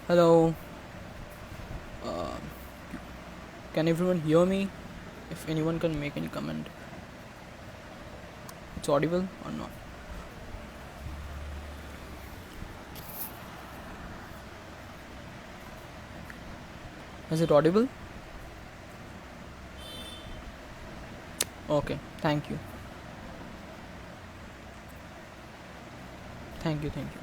Hello, uh, can everyone hear me? If anyone can make any comment, it's audible or not? Is it audible? Okay, thank you. Thank you, thank you.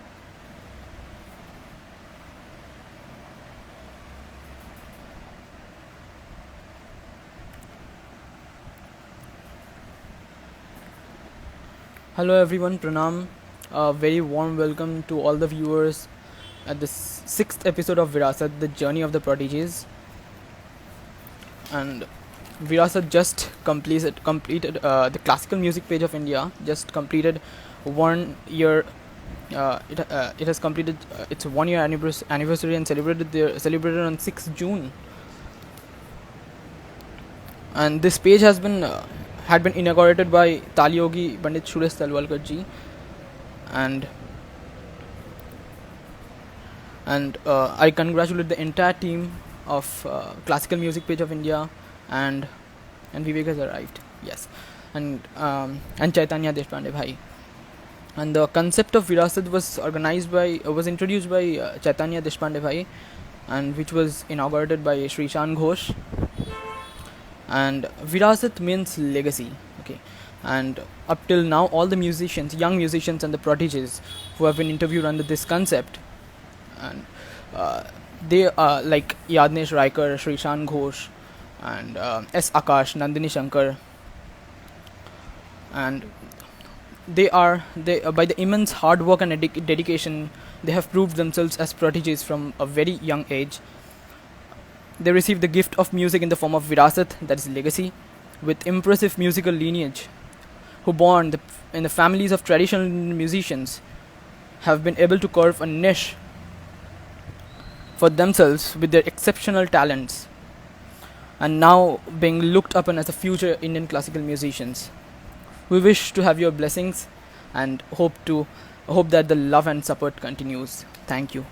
Hello everyone, Pranam. A very warm welcome to all the viewers at the sixth episode of Viraasat, the journey of the prodigies. And Viraasat just completed the classical music page of India. Just completed 1 year. It has completed its 1 year anniversary and celebrated on 6th June. And this page had been inaugurated by Taliyogi Pandit Suresh Talwalkar ji, and I congratulate the entire team of classical music page of India, and Vivek has arrived. Yes, and Chaitanya Deshpande bhai. And the concept of Virasat was introduced by Chaitanya Deshpande bhai, and which was inaugurated by Sri Shan Ghosh. And Virasat means legacy. Okay, and up till now, all the young musicians, and the prodigies who have been interviewed under this concept, and they are like Yadnesh Raikar, Sri Shan Ghosh, and S. Akash, Nandini Shankar, and they by the immense hard work and dedication, they have proved themselves as prodigies from a very young age. They received the gift of music in the form of Virasat, that is legacy, with impressive musical lineage, who born in the families of traditional musicians have been able to carve a niche for themselves with their exceptional talents, and now being looked upon as the future Indian classical musicians. We wish to have your blessings and hope that the love and support continues. Thank you.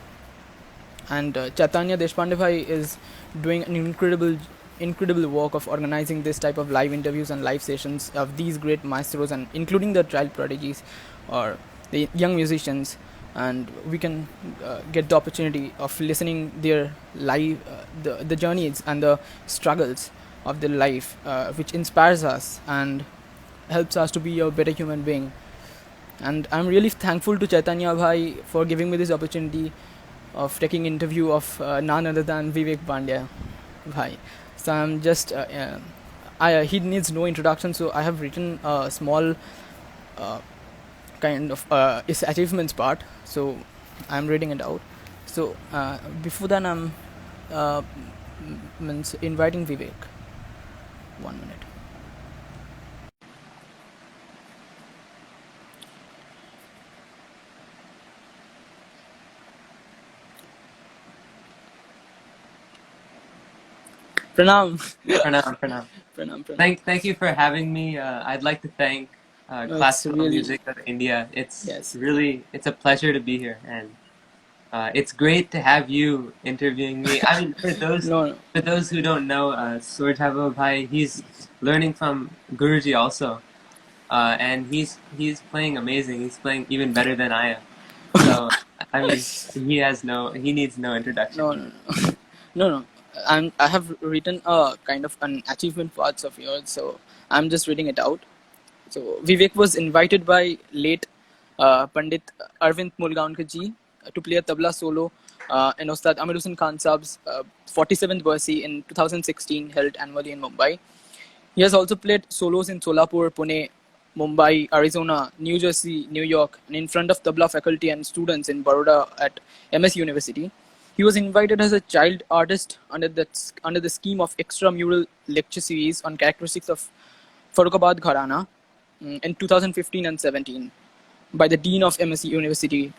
And Chaitanya Deshpande bhai is doing an incredible work of organizing this type of live interviews and live sessions of these great maestros, and including the child prodigies or the young musicians, and we can get the opportunity of listening their live the journeys and the struggles of their life, which inspires us and helps us to be a better human being. And I'm really thankful to Chaitanya bhai for giving me this opportunity of taking interview of none other than Vivek Pandya bhai. So I'm just he needs no introduction, so I have written a small kind of his achievements part, so I'm reading it out. So before that, I'm uh, inviting Vivek. 1 minute. Pranam. Pranam, Pranam. Pranam, Pranam. Thank you for having me. I'd like to thank No, it's Classical really, Music of India. yes. It's a pleasure to be here, and it's great to have you interviewing me. I mean, No, no. for those who don't know, Surjava Bhai, he's learning from Guruji also, and he's playing amazing. He's playing even better than I am. So I mean, he needs no introduction. No, no, no. No, no. I have written a kind of an achievement parts of yours, so I'm just reading it out. So Vivek was invited by late Pandit Arvind Mulgoankar ji to play a tabla solo in Ustad Amir Hussein Khan Saab's 47th barsi in 2016, held annually in Mumbai. He has also played solos in Solapur, Pune, Mumbai, Arizona, New Jersey, New York, and in front of tabla faculty and students in Baroda at MSUniversity. He was invited as a child artist under the scheme of extramural lecture series on characteristics of Farukhabad gharana in 2015 and 17 by the dean of MSUniversity.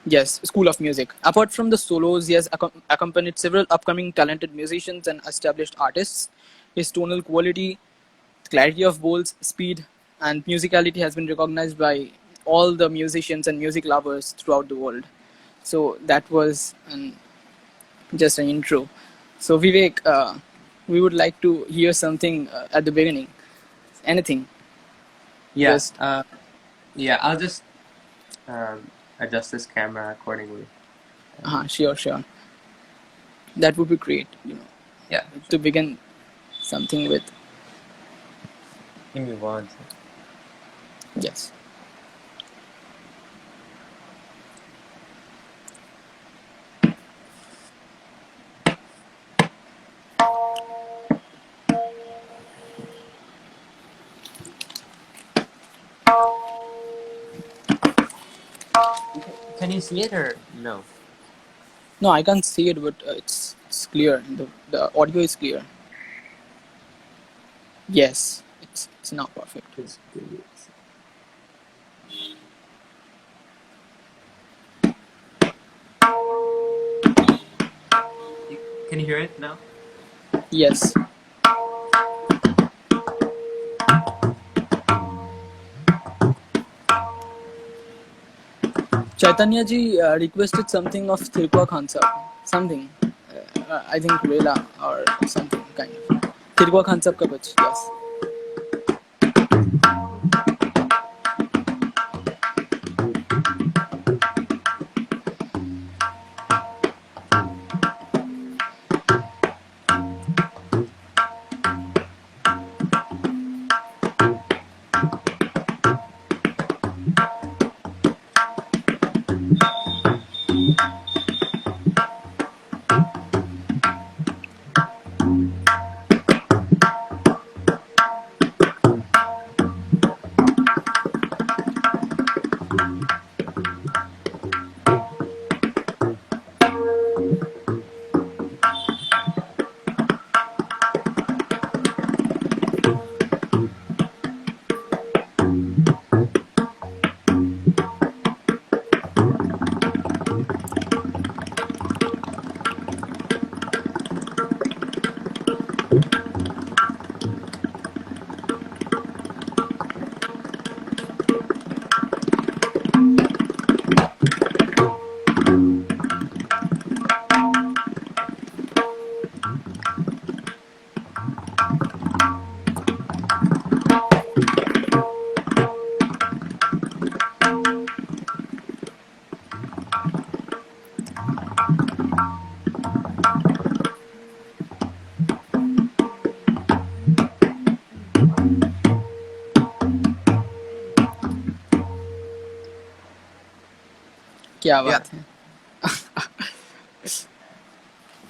Yes, School of Music. Apart from the solos, he has accompanied several upcoming talented musicians and established artists. His tonal quality, clarity of bols, speed, and musicality has been recognized by all the musicians and music lovers throughout the world. So that was just an intro. So Vivek, we would like to hear something at the beginning. Anything, Yeah. just Yeah. I'll just adjust this camera accordingly. sure, sure. That would be great. Yeah. To begin something with. Give me one second. Yes. Can you see it or no? No, I can't see it, but it's clear. The audio is clear. Yes, it's now perfect. Just give me a second. Can you hear it now? Yes. Chaitanya ji requested something of Tirkwa Khan sir. Something. I think Vela or something kind of. Tirkwa Khan sir ka kuch. Yes. क्या बात है.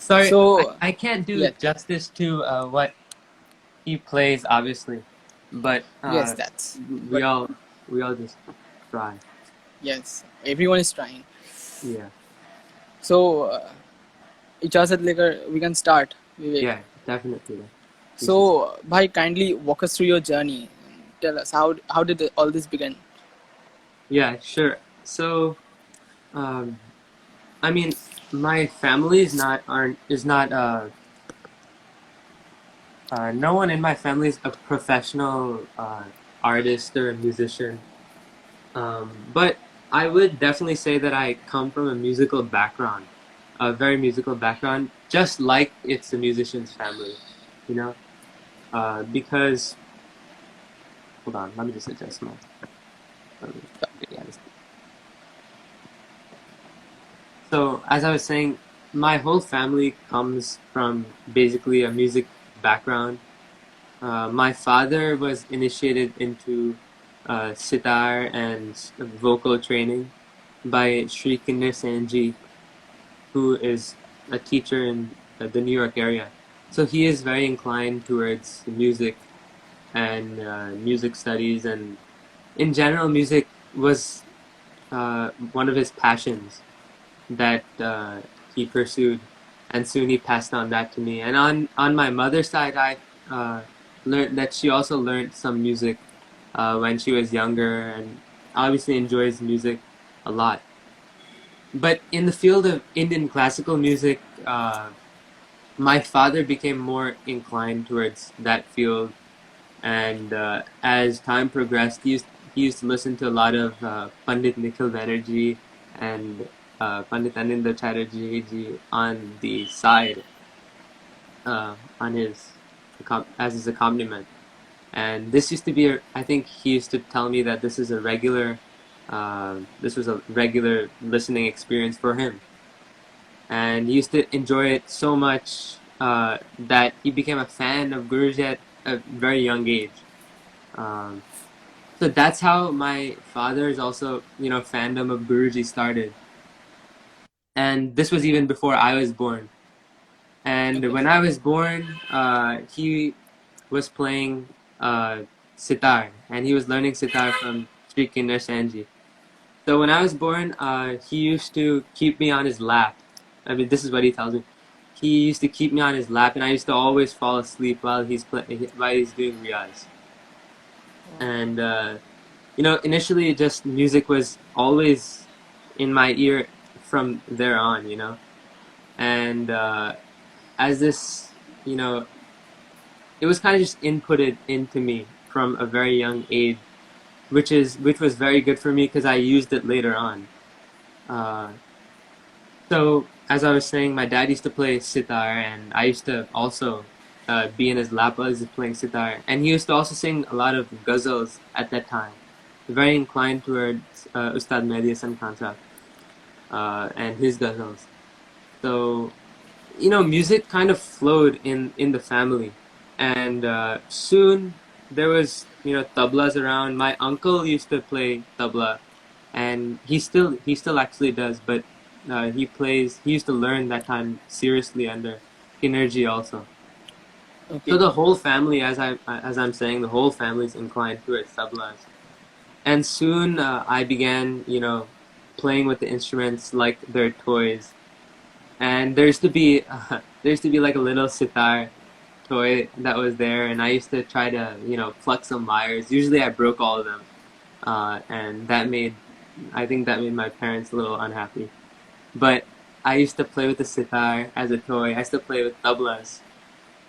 Sorry, So I can't do yes, justice to what he plays, obviously, but yes, that's. we But all just try. yes, everyone is trying. Yeah, So इजाजत लेकर we can start, Vivek. yeah, definitely. We So, should- bhai, kindly walk us through your journey. Tell us how did all this begin? Yeah, sure. So, I mean, my family is not no one in my family is a professional artist or a musician. But I would definitely say that I come from a musical background, a very musical background, just like it's a musician's family, you know? Because, hold on, let me just adjust my. Yeah, so, as I was saying, my whole family comes from basically a music background. My father was initiated into sitar and vocal training by Sri Kinder Sanji, who is a teacher in the New York area. So he is very inclined towards music and music studies, and in general, music was one of his passions that he pursued, and soon he passed on that to me. And on my mother's side, I learned that she also learned some music when she was younger, and obviously enjoys music a lot. But in the field of Indian classical music, my father became more inclined towards that field, and as time progressed, he used to listen to a lot of Pandit Nikhil Banerjee and Pandit Anindo Chatterjee ji on the side, on his as his accompaniment. And this used to be, I think he used to tell me that this was a regular listening experience for him. And he used to enjoy it so much that he became a fan of Guruji at a very young age. So that's how my father's also, fandom of Guruji started. And this was even before I was born. And Okay. when I was born, he was playing sitar, and he was learning sitar from Sri Kinder Sanji. So when I was born, he used to keep me on his lap. I mean, this is what he tells me. He used to keep me on his lap, and I used to always fall asleep while he's doing riyaz. And initially, just music was always in my ear from there on. And as this, it was kind of just inputted into me from a very young age, which was very good for me because I used it later on. So as I was saying, my dad used to play sitar, and I used to also be in his lap while he was playing sitar, and he used to also sing a lot of ghazals at that time. Very inclined towards Ustad Mehdi Hasan Khan sahab, and his ghazals. So music kind of flowed in the family, and soon there was tablas around. My uncle used to play tabla, and he still actually does, but he used to learn that time seriously under Kinerji also. So Okay. the whole family, as I'm saying, the whole family is inclined towards tablas. And soon I began playing with the instruments like their toys. And there used to be like a little sitar toy that was there, and I used to try to pluck some wires. Usually I broke all of them, and I think that made my parents a little unhappy. But I used to play with the sitar as a toy. I used to play with tablas.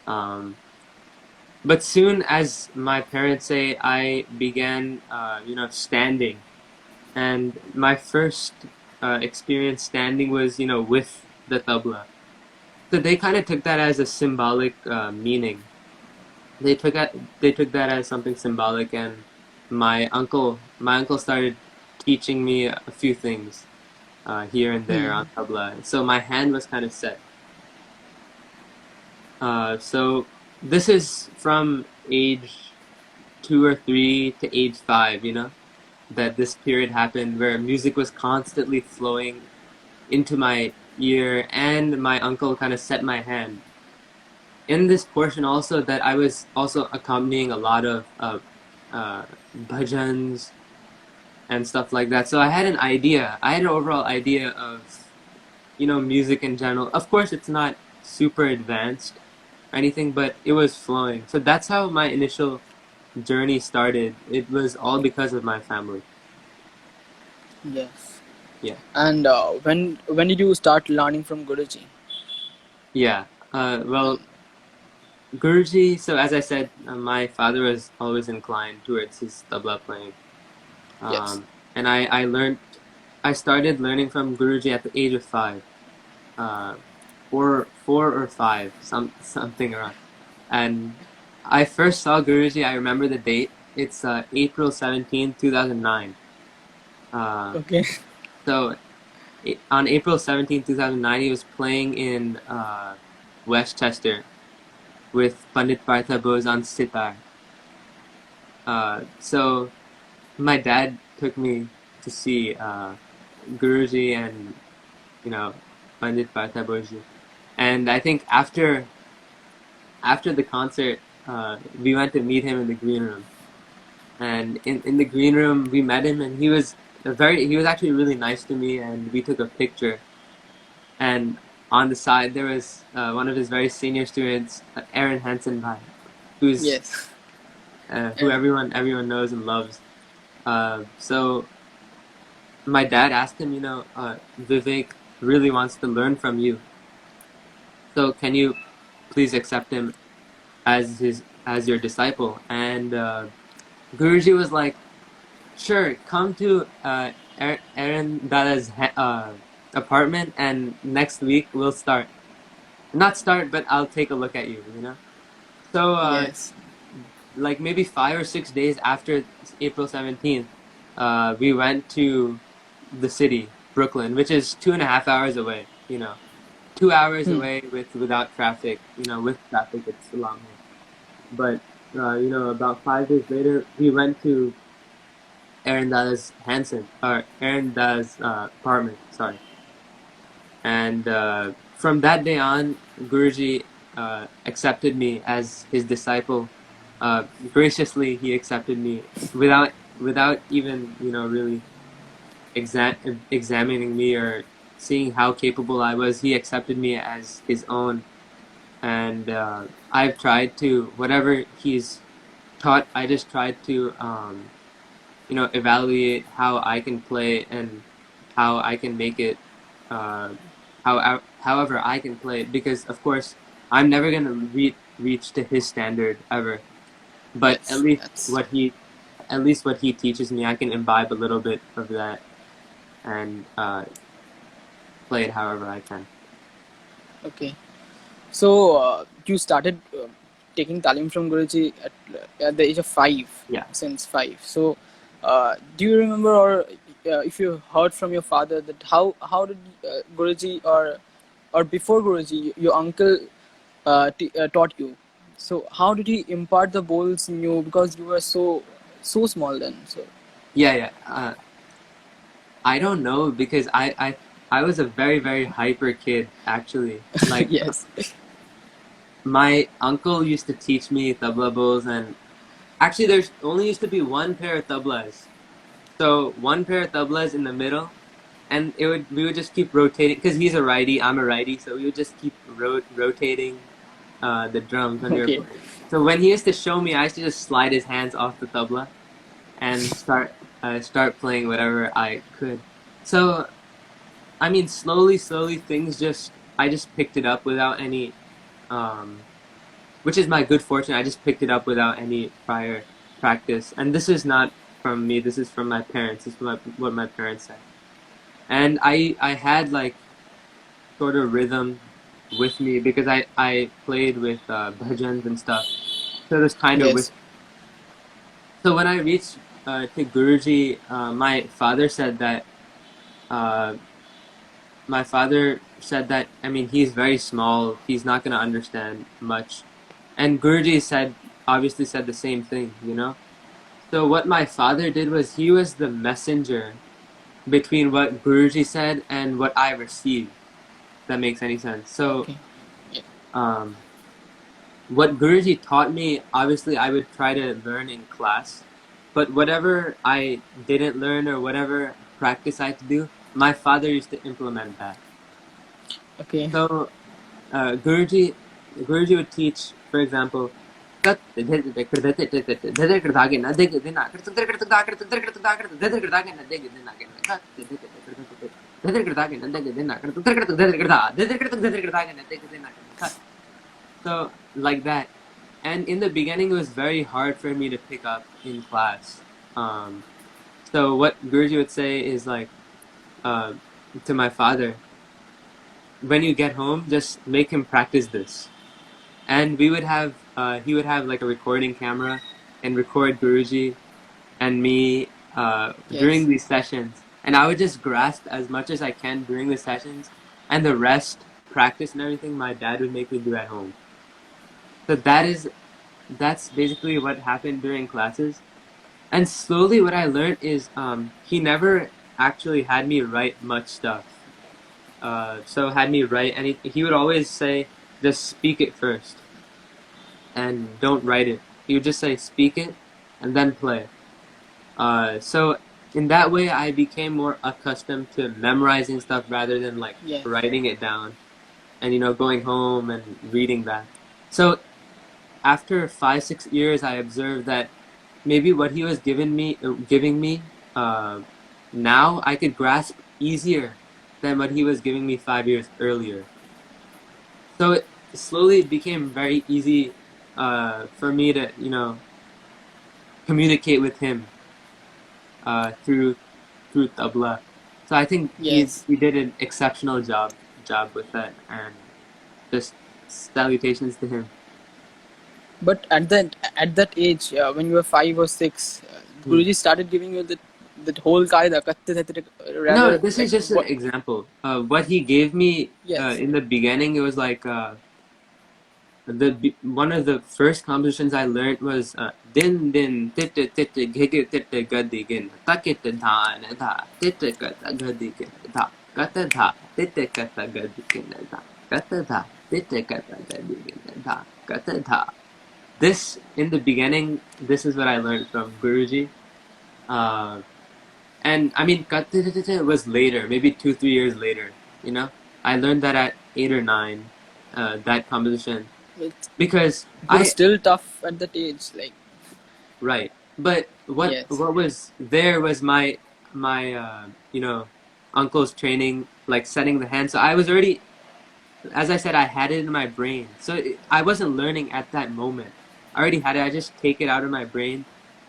Um, but soon as my parents say, I began standing, and my first experience standing was with the tabla. So they kind of took that as a symbolic meaning. They took that as something symbolic, and my uncle started teaching me a few things here and there on tabla. So my hand was kind of set. So this is from age 2 or 3 to age 5. That this period happened where music was constantly flowing into my ear, and my uncle kind of set my hand. In this portion also, that I was also accompanying a lot of bhajans and stuff like that. So I had an idea. I had an overall idea of music in general. Of course, it's not super advanced or anything, but it was flowing. So that's how my initial journey started. It was all because of my family. Yes. Yeah. And when did you start learning from Guruji? Yeah. Well, Guruji, so as I said, my father was always inclined towards his tabla playing. Yes. And I started learning from Guruji at the age of 5. Uh, 4 or 5, something around. And I first saw Guruji, I remember the date. It's April 17, 2009. Okay. So on April 17, 2009, he was playing in Westchester with Pandit Partha Bose on sitar. So my dad took me to see Guruji and Pandit Partha Bose. And I think after the concert, we went to meet him in the green room. And in the green room, we met him, and he was actually really nice to me, and we took a picture. And on the side, there was one of his very senior students, Aaron Hansen Bhai, who's Yes. who everyone knows and loves. So my dad asked him, Vivek really wants to learn from you. So can you please accept him as your disciple? And Guruji was like, sure, come to Aaron Dada's apartment, and next week we'll start. Not start, but I'll take a look at you. You know. So Yes. like maybe 5 or 6 days after April 17th, we went to the city, Brooklyn, which is 2.5 hours away. 2 hours Hmm. away without traffic. With traffic, it's a lot more. But about 5 days later, we went to Aaron Da's apartment. Sorry, and from that day on, Guruji accepted me as his disciple. Graciously, he accepted me without even really examining me or seeing how capable I was. He accepted me as his own, and I've tried to whatever he's taught. I just tried to evaluate how I can play and how I can make it, however I can play it, because of course I'm never gonna reach to his standard ever. But at Yes. least That's what he teaches me, I can imbibe a little bit of that and play it however I can. okay. So you started taking talim from Guruji at the age of 5, Yeah. since 5. So do you remember, or if you heard from your father, that how did Guruji, or before Guruji, your uncle taught you? So how did he impart the bowls in you, because you were so small then? So Yeah, yeah. I don't know because I was a very, very hyper kid actually. Like yes. my uncle used to teach me tabla bowls, and actually there's only used to be one pair of tablas. So one pair of tablas in the middle, and we would just keep rotating because he's a righty, I'm a righty, so we would just keep rotating the drums when we were Okay. playing. So when he used to show me, I used to just slide his hands off the tabla and start playing whatever I could. So I mean, slowly, things I just picked it up without any, um, which is my good fortune. I just picked it up without any prior practice. And this is not from me. This is from my parents. This is what my parents said. And I had like sort of rhythm with me because I played with bhajans and stuff. So this kind of Yes. with. So when I reached to Guruji, my father said that. Uh, my father said that, I mean, he's very small, he's not going to understand much. And Guruji obviously said the same thing. So what my father did was he was the messenger between what Guruji said and what I received. If that makes any sense. So Okay. Yeah. um, what Guruji taught me, obviously I would try to learn in class. But whatever I didn't learn or whatever practice I had to do, my father used to implement that. Okay. So Guruji would teach, for example, so like that. And in the beginning, it was very hard for me to pick up in class. So what Guruji would say is like uh, to my father, when you get home, just make him practice this. And he would have like a recording camera and record Guruji and me Yes. during these sessions, and I would just grasp as much as I can during the sessions, and the rest, practice and everything, my dad would make me do at home. So that's basically what happened during classes. And slowly what I learned is he never actually had me write much stuff. So had me write anything. He would always say, just speak it first and don't write it. He would just say, speak it and then play. So in that way, I became more accustomed to memorizing stuff rather than like Yes. writing it down and going home and reading that. So after 5, 6 years, I observed that maybe what he was giving me now I could grasp easier than what he was giving me 5 years earlier. So it slowly became very easy for me to communicate with him through tabla. So I think Yes. he did an exceptional job with that, and just salutations to him. But at that age, when you were 5 or 6, Hmm. Guruji started giving you that whole qaida, No, rather this is like just an what? example. What he gave me Yes. in the beginning, it was like one of the first compositions I learned was din din titte titte gige titte gadi gin takitte dha na dha titte kata gadi gin dha kata dha titte kata gadi gin dha kata dha titte kata gadi gin dha kata dha. This in the beginning, this is what I learned from Guruji. Uh, and I mean, kata was later, maybe 2 3 years later. You know, I learned that at 8 or 9. That composition because It was I still tough at that age. Like, right. But yes, what was there was my uncle's training, like setting the hand. So I was already, as I said, I had it in my brain. So I wasn't learning at that moment. I already had it. I just take it out of my brain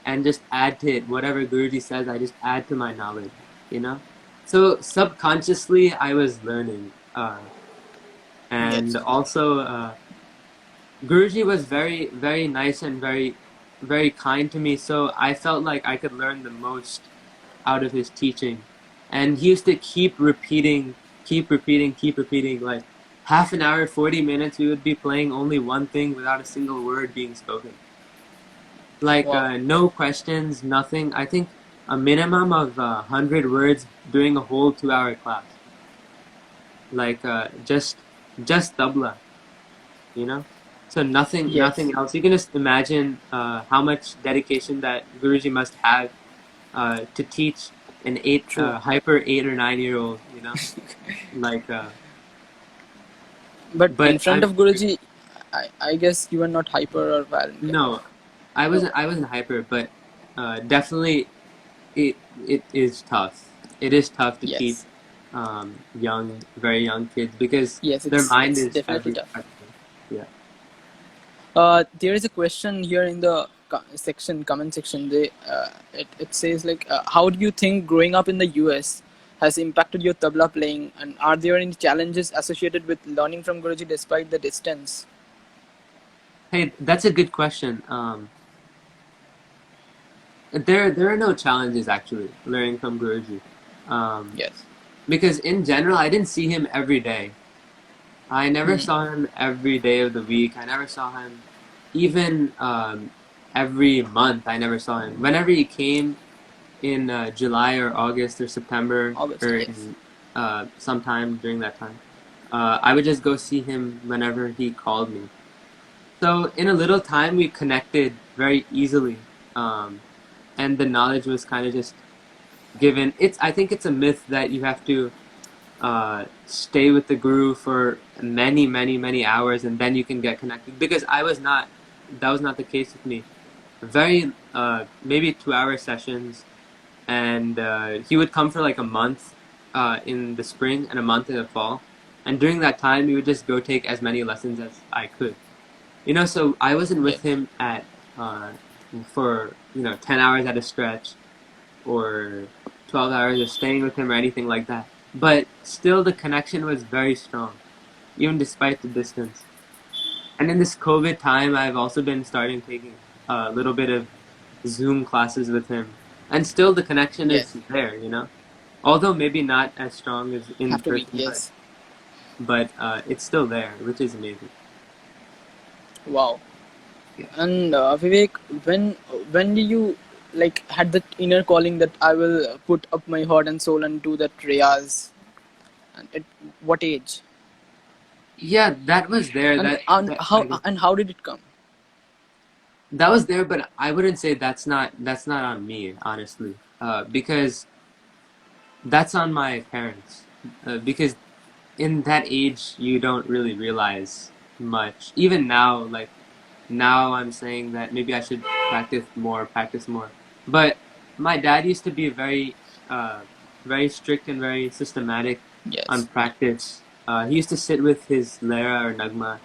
and just add to it whatever Guruji says. I just add to my knowledge. You know. So subconsciously, I was learning, and yes, also. Guruji was very, very nice and very, very kind to me, so I felt like I could learn the most out of his teaching. And he used to keep repeating, keep repeating, keep repeating. Like half an hour, 40 minutes, we would be playing only one thing without a single word being spoken. Like wow, no questions, nothing. I think a minimum of 100 words during a whole 2 hour class. Like just tabla. You know, so yes, nothing else. You can just imagine how much dedication that Guruji must have to teach an true. hyper 8 or 9 year old, you know, like But in but front of Guruji, I guess you were not hyper or violent kind of. no, No. I wasn't hyper, but definitely it is tough. It is tough to teach Yes, very young kids because yes, their mind it's is definitely tough. everything. Yeah. There is a question here in the comment section. It says like, how do you think growing up in the US has impacted your tabla playing, and are there any challenges associated with learning from Guruji despite the distance? Hey, that's a good question. There are no challenges actually learning from Guruji, um, Yes, because in general I didn't see him every day. I never saw him every day of the week. I never saw him even every month. I never saw him. Whenever he came in July or August or September August. or Yes, in sometime during that time, I would just go see him whenever he called me. So in a little time we connected very easily, and the knowledge was kind of just given. I think it's a myth that you have to stay with the guru for many hours and then you can get connected, because I was not that was not the case with me. Very maybe 2 hour sessions, and he would come for like a month in the spring and a month in the fall, and during that time we would just go take as many lessons as I could, so I wasn't with yes, him at for 10 hours at a stretch, or 12 hours of staying with him or anything like that. But still, the connection was very strong, even despite the distance. And in this COVID time, I've also been starting taking a little bit of Zoom classes with him. And still, the connection is yes. there. Although maybe not as strong as in Have to be. person, but Yes. it's still there, which is amazing. Wow. Yeah. And Vivek, when did you like had that inner calling that I will put up my heart and soul and do that riyaz? And at what age? Yeah, that was there. And I guess how did it come? that was there, but I wouldn't say that's not on me, honestly, because that's on my parents. Because in that age, you don't really realize much. Even now, like now, I'm saying that maybe I should practice more. But my dad used to be very strict and very systematic on Yes. practice. He used to sit with his Lera or Nagma,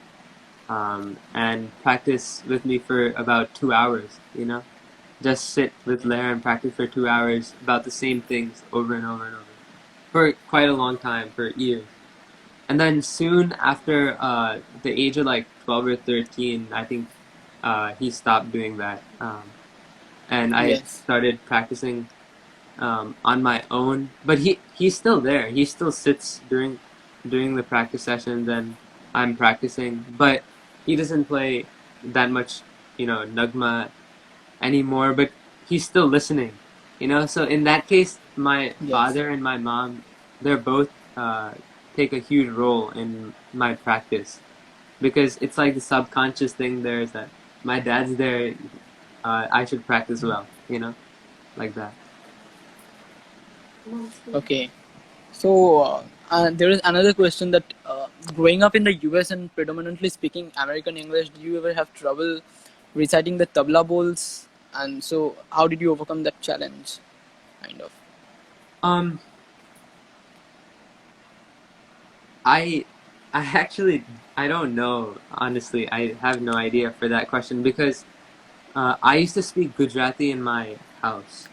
and practice with me for about 2 hours. Just sit with Lera and practice for 2 hours about the same things over and over and over. for quite a long time, for years. And then soon after the age of like 12 or 13, I think he stopped doing that. And I Yes. started practicing on my own. But he's still there. He still sits during the practice sessions, and I'm practicing. But he doesn't play that much, nagma anymore. But he's still listening, So in that case, my Yes. father and my mom, they're both take a huge role in my practice because it's like the subconscious thing. There is that my dad's there. I should practice well, like that. Okay. So there is another question that growing up in the US and predominantly speaking American English, do you ever have trouble reciting the tabla bowls? And so, how did you overcome that challenge? Kind of. Um, I I actually I don't know, honestly. I have no idea for that question because I used to speak Gujarati in my house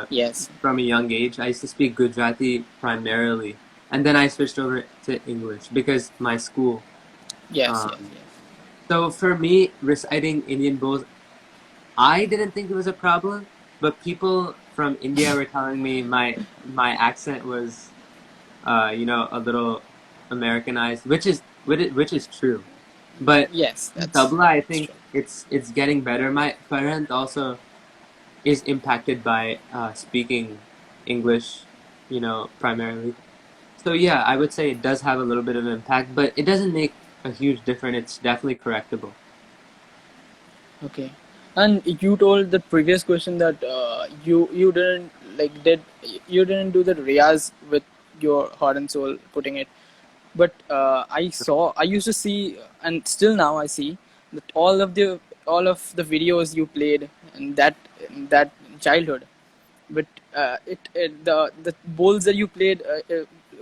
Yes. from a young age. I used to speak Gujarati primarily, and then I switched over to English because my school. Yes. Yes. Um, Yes. so for me, reciting Indian bowls, I didn't think it was a problem, but people from India were telling me my accent was a little Americanized, which is true. But Yes. That's tabla, I that's think true. it's getting better. My parent also is impacted by speaking English, primarily. So yeah, I would say it does have a little bit of impact, but it doesn't make a huge difference. It's definitely correctable. Okay. And you told the previous question that you didn't did you didn't do the riyaz with your heart and soul putting it, but I used to see, and still now I see that all of the videos you played in that childhood, but the bowls that you played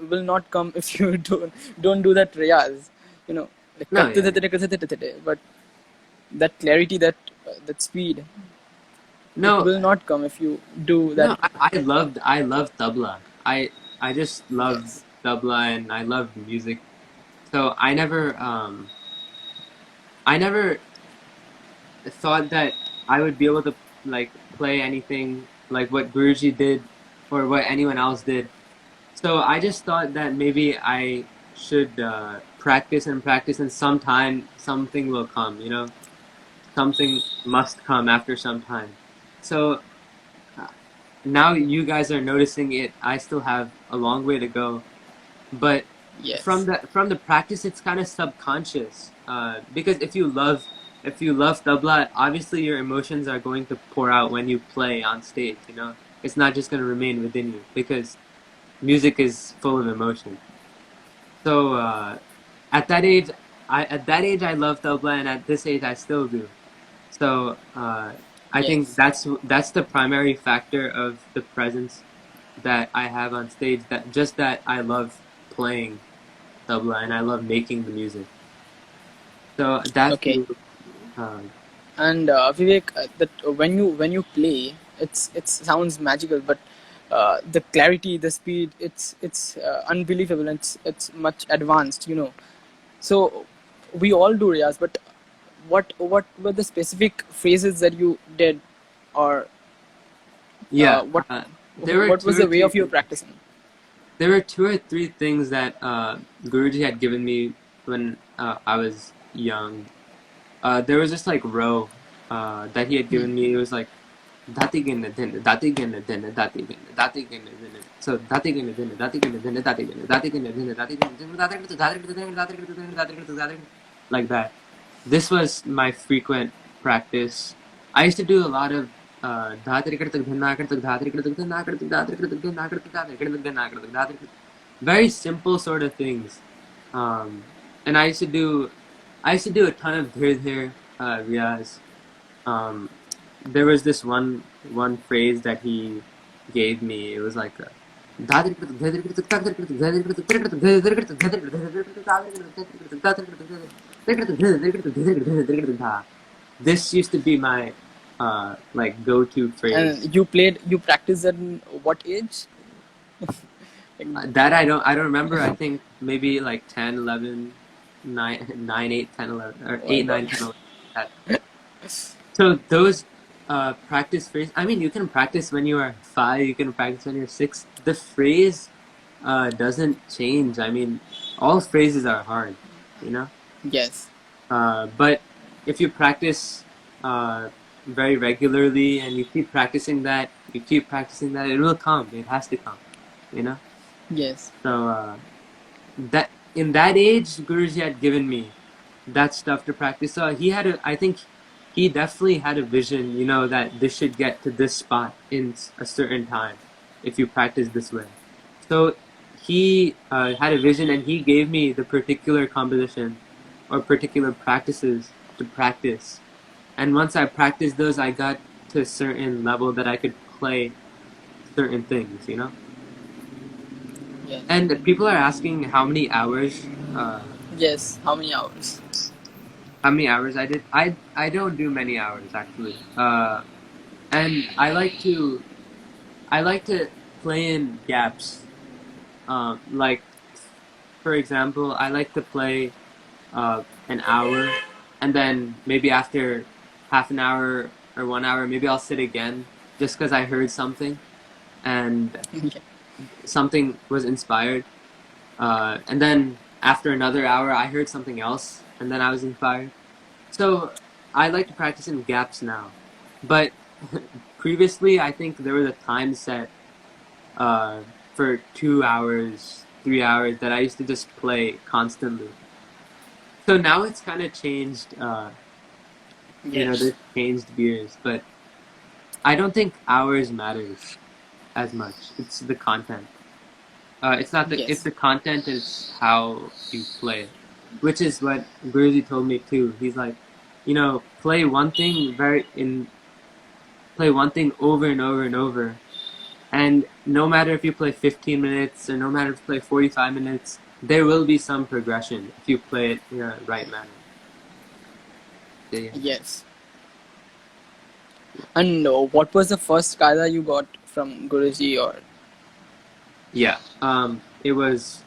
will not come if you don't do that riyaz, you know, No, yeah, yeah. but that clarity, that speed, it No, will not come if you do that. no. I loved tabla. I just loved Yes. tabla and I loved music. So I never thought that I would be able to like play anything like what Guruji did or what anyone else did. So I just thought that maybe I should practice and practice, and sometime something will come. Something must come after some time. So uh, now you guys are noticing it. I still have a long way to go, but from Yes. the practice, it's kind of subconscious. Because if you love tabla, obviously your emotions are going to pour out when you play on stage. It's not just going to remain within you because music is full of emotion. So at that age, I loved tabla, and at this age, I still do. So I think Yes. that's the primary factor of the presence that I have on stage. That I love playing tabla and I love making the music. So that's Okay. uh, And Vivek, that when you play, it sounds magical, but the clarity, the speed, it's unbelievable. It's much advanced, you know. So we all do riyaz, but what were the specific phrases that you did, or yeah. what There were what two was or the way three of your things. practicing? There were two or three things that Guruji had given me when I was young. There was this like row that he had given me. It was like dati ginne dinne, dati ginne dinne, dati ginne, dati ginne dinne. So dati ginne dinne, dati ginne dinne, dati ginne, dati ginne dinne, dati ginne dinne, dati ginne, dati ginne, dati ginne, dati ginne, dati ginne, like that. This was my frequent practice. I used to do a lot of very simple sort of things. And I used to do a ton of dhir dhir riyaz. Um, there was this one phrase that he gave me. It was like this used to be my like go-to phrase. And you practiced at what age? That I don't remember. I think maybe like 10, 11, 9, 9, 8, 10, 11, or Oh my 8, god. 9, 10, 11. That. So those practice phrase. I mean, you can practice when you are 5. You can practice when you're 6. The phrase doesn't change. I mean, all phrases are hard, you know. Yes. But if you practice very regularly and you keep practicing that, it will come. It has to come, you know. Yes. So that in that age, Guruji had given me that stuff to practice. So I think he definitely had a vision, you know, that this should get to this spot in a certain time if you practice this way. So he had a vision and he gave me the particular composition or particular practices to practice. And once I practiced those, I got to a certain level that I could play certain things, you know? Yes. And people are asking how many hours Yes. How many hours? I did. I don't do many hours actually. And I like to play in gaps. Like for example, I like to play an hour, and then maybe after half an hour or 1 hour, maybe I'll sit again just because I heard something and Yeah. something was inspired. And then after another hour, I heard something else, and then I was inspired. So I like to practice in gaps now, but previously I think there was a time set for 2 hours, 3 hours that I used to just play constantly. So now it's kind of changed. You know, Yes. there's changed gears, but I don't think hours matters as much. It's the content. It's not the it's Yes. the content is how you play it, which is what Guruji told me too. He's like, you know, play one thing over and over and over, and no matter if you play 15 minutes or no matter if you play 45 minutes, there will be some progression if you play it in a right manner. So, yeah. Yes. And what was the first kaida you got from Guruji or? Yeah. It was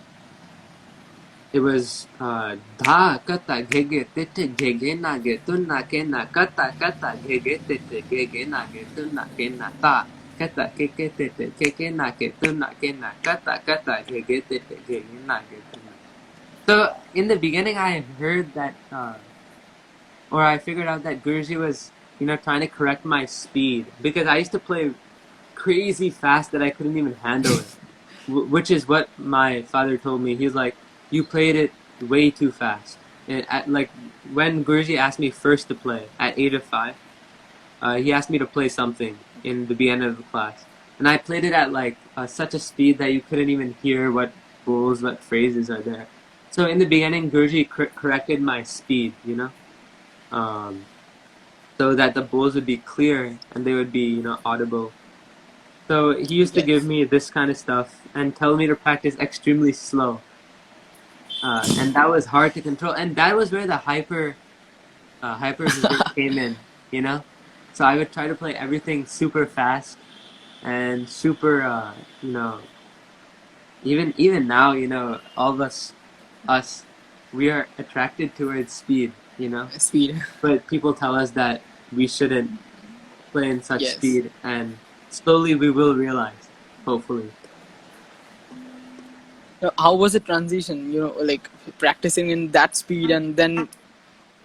dha kata ghege tete ghege nage tunna ke na kata kata ghege tete ghege nage tunna ke na ta kata keke tete keke nage tunna ke na kata kata ghege tete ghege nage tunna. So in the beginning, I heard that, or I figured out that Guruji was, you know, trying to correct my speed because I used to play crazy fast that I couldn't even handle it. Which is what my father told me. He's like, you played it way too fast. And like when Guruji asked me first to play at age of 5, he asked me to play something in the beginning of the class, and I played it at like such a speed that you couldn't even hear what bols, what phrases are there. So in the beginning, Guruji corrected my speed, you know, um, so that the bols would be clear and they would be, you know, audible. So he used to give Yes. me this kind of stuff and tell me to practice extremely slow. And that was hard to control. And that was where the hyper Vivek came in, you know? So I would try to play everything super fast and super, you know, even now, you know, all of us, we are attracted towards speed, you know? Speed. But people tell us that we shouldn't play in such Yes. speed, and slowly we will realize, hopefully. How was the transition? Like practicing in that speed, and then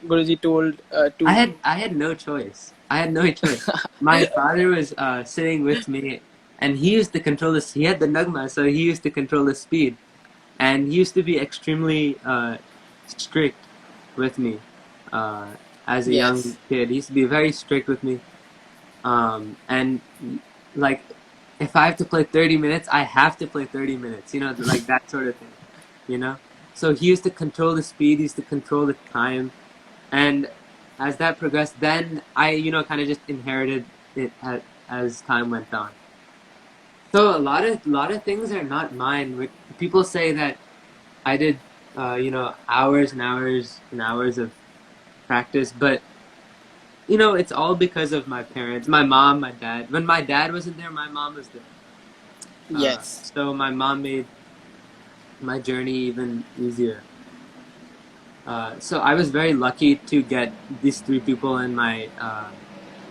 Guruji told to. I had no choice. I had no choice. My father was sitting with me, and he used to control this. He had the nagma, so he used to control the speed, and he used to be extremely strict with me as a young Yes. kid. He used to be very strict with me, and like if I have to play 30 minutes, I have to play 30 minutes. You know, like that sort of thing. You know, so he used to control the speed. He used to control the time, and as that progressed, then I, you know, kind of just inherited it as time went on. So a lot of things are not mine. People say that I did, you know, hours and hours and hours of practice, but you know, it's all because of my parents, my mom, my dad. When my dad wasn't there, my mom was there. Yes. So my mom made my journey even easier. So I was very lucky to get these three people in my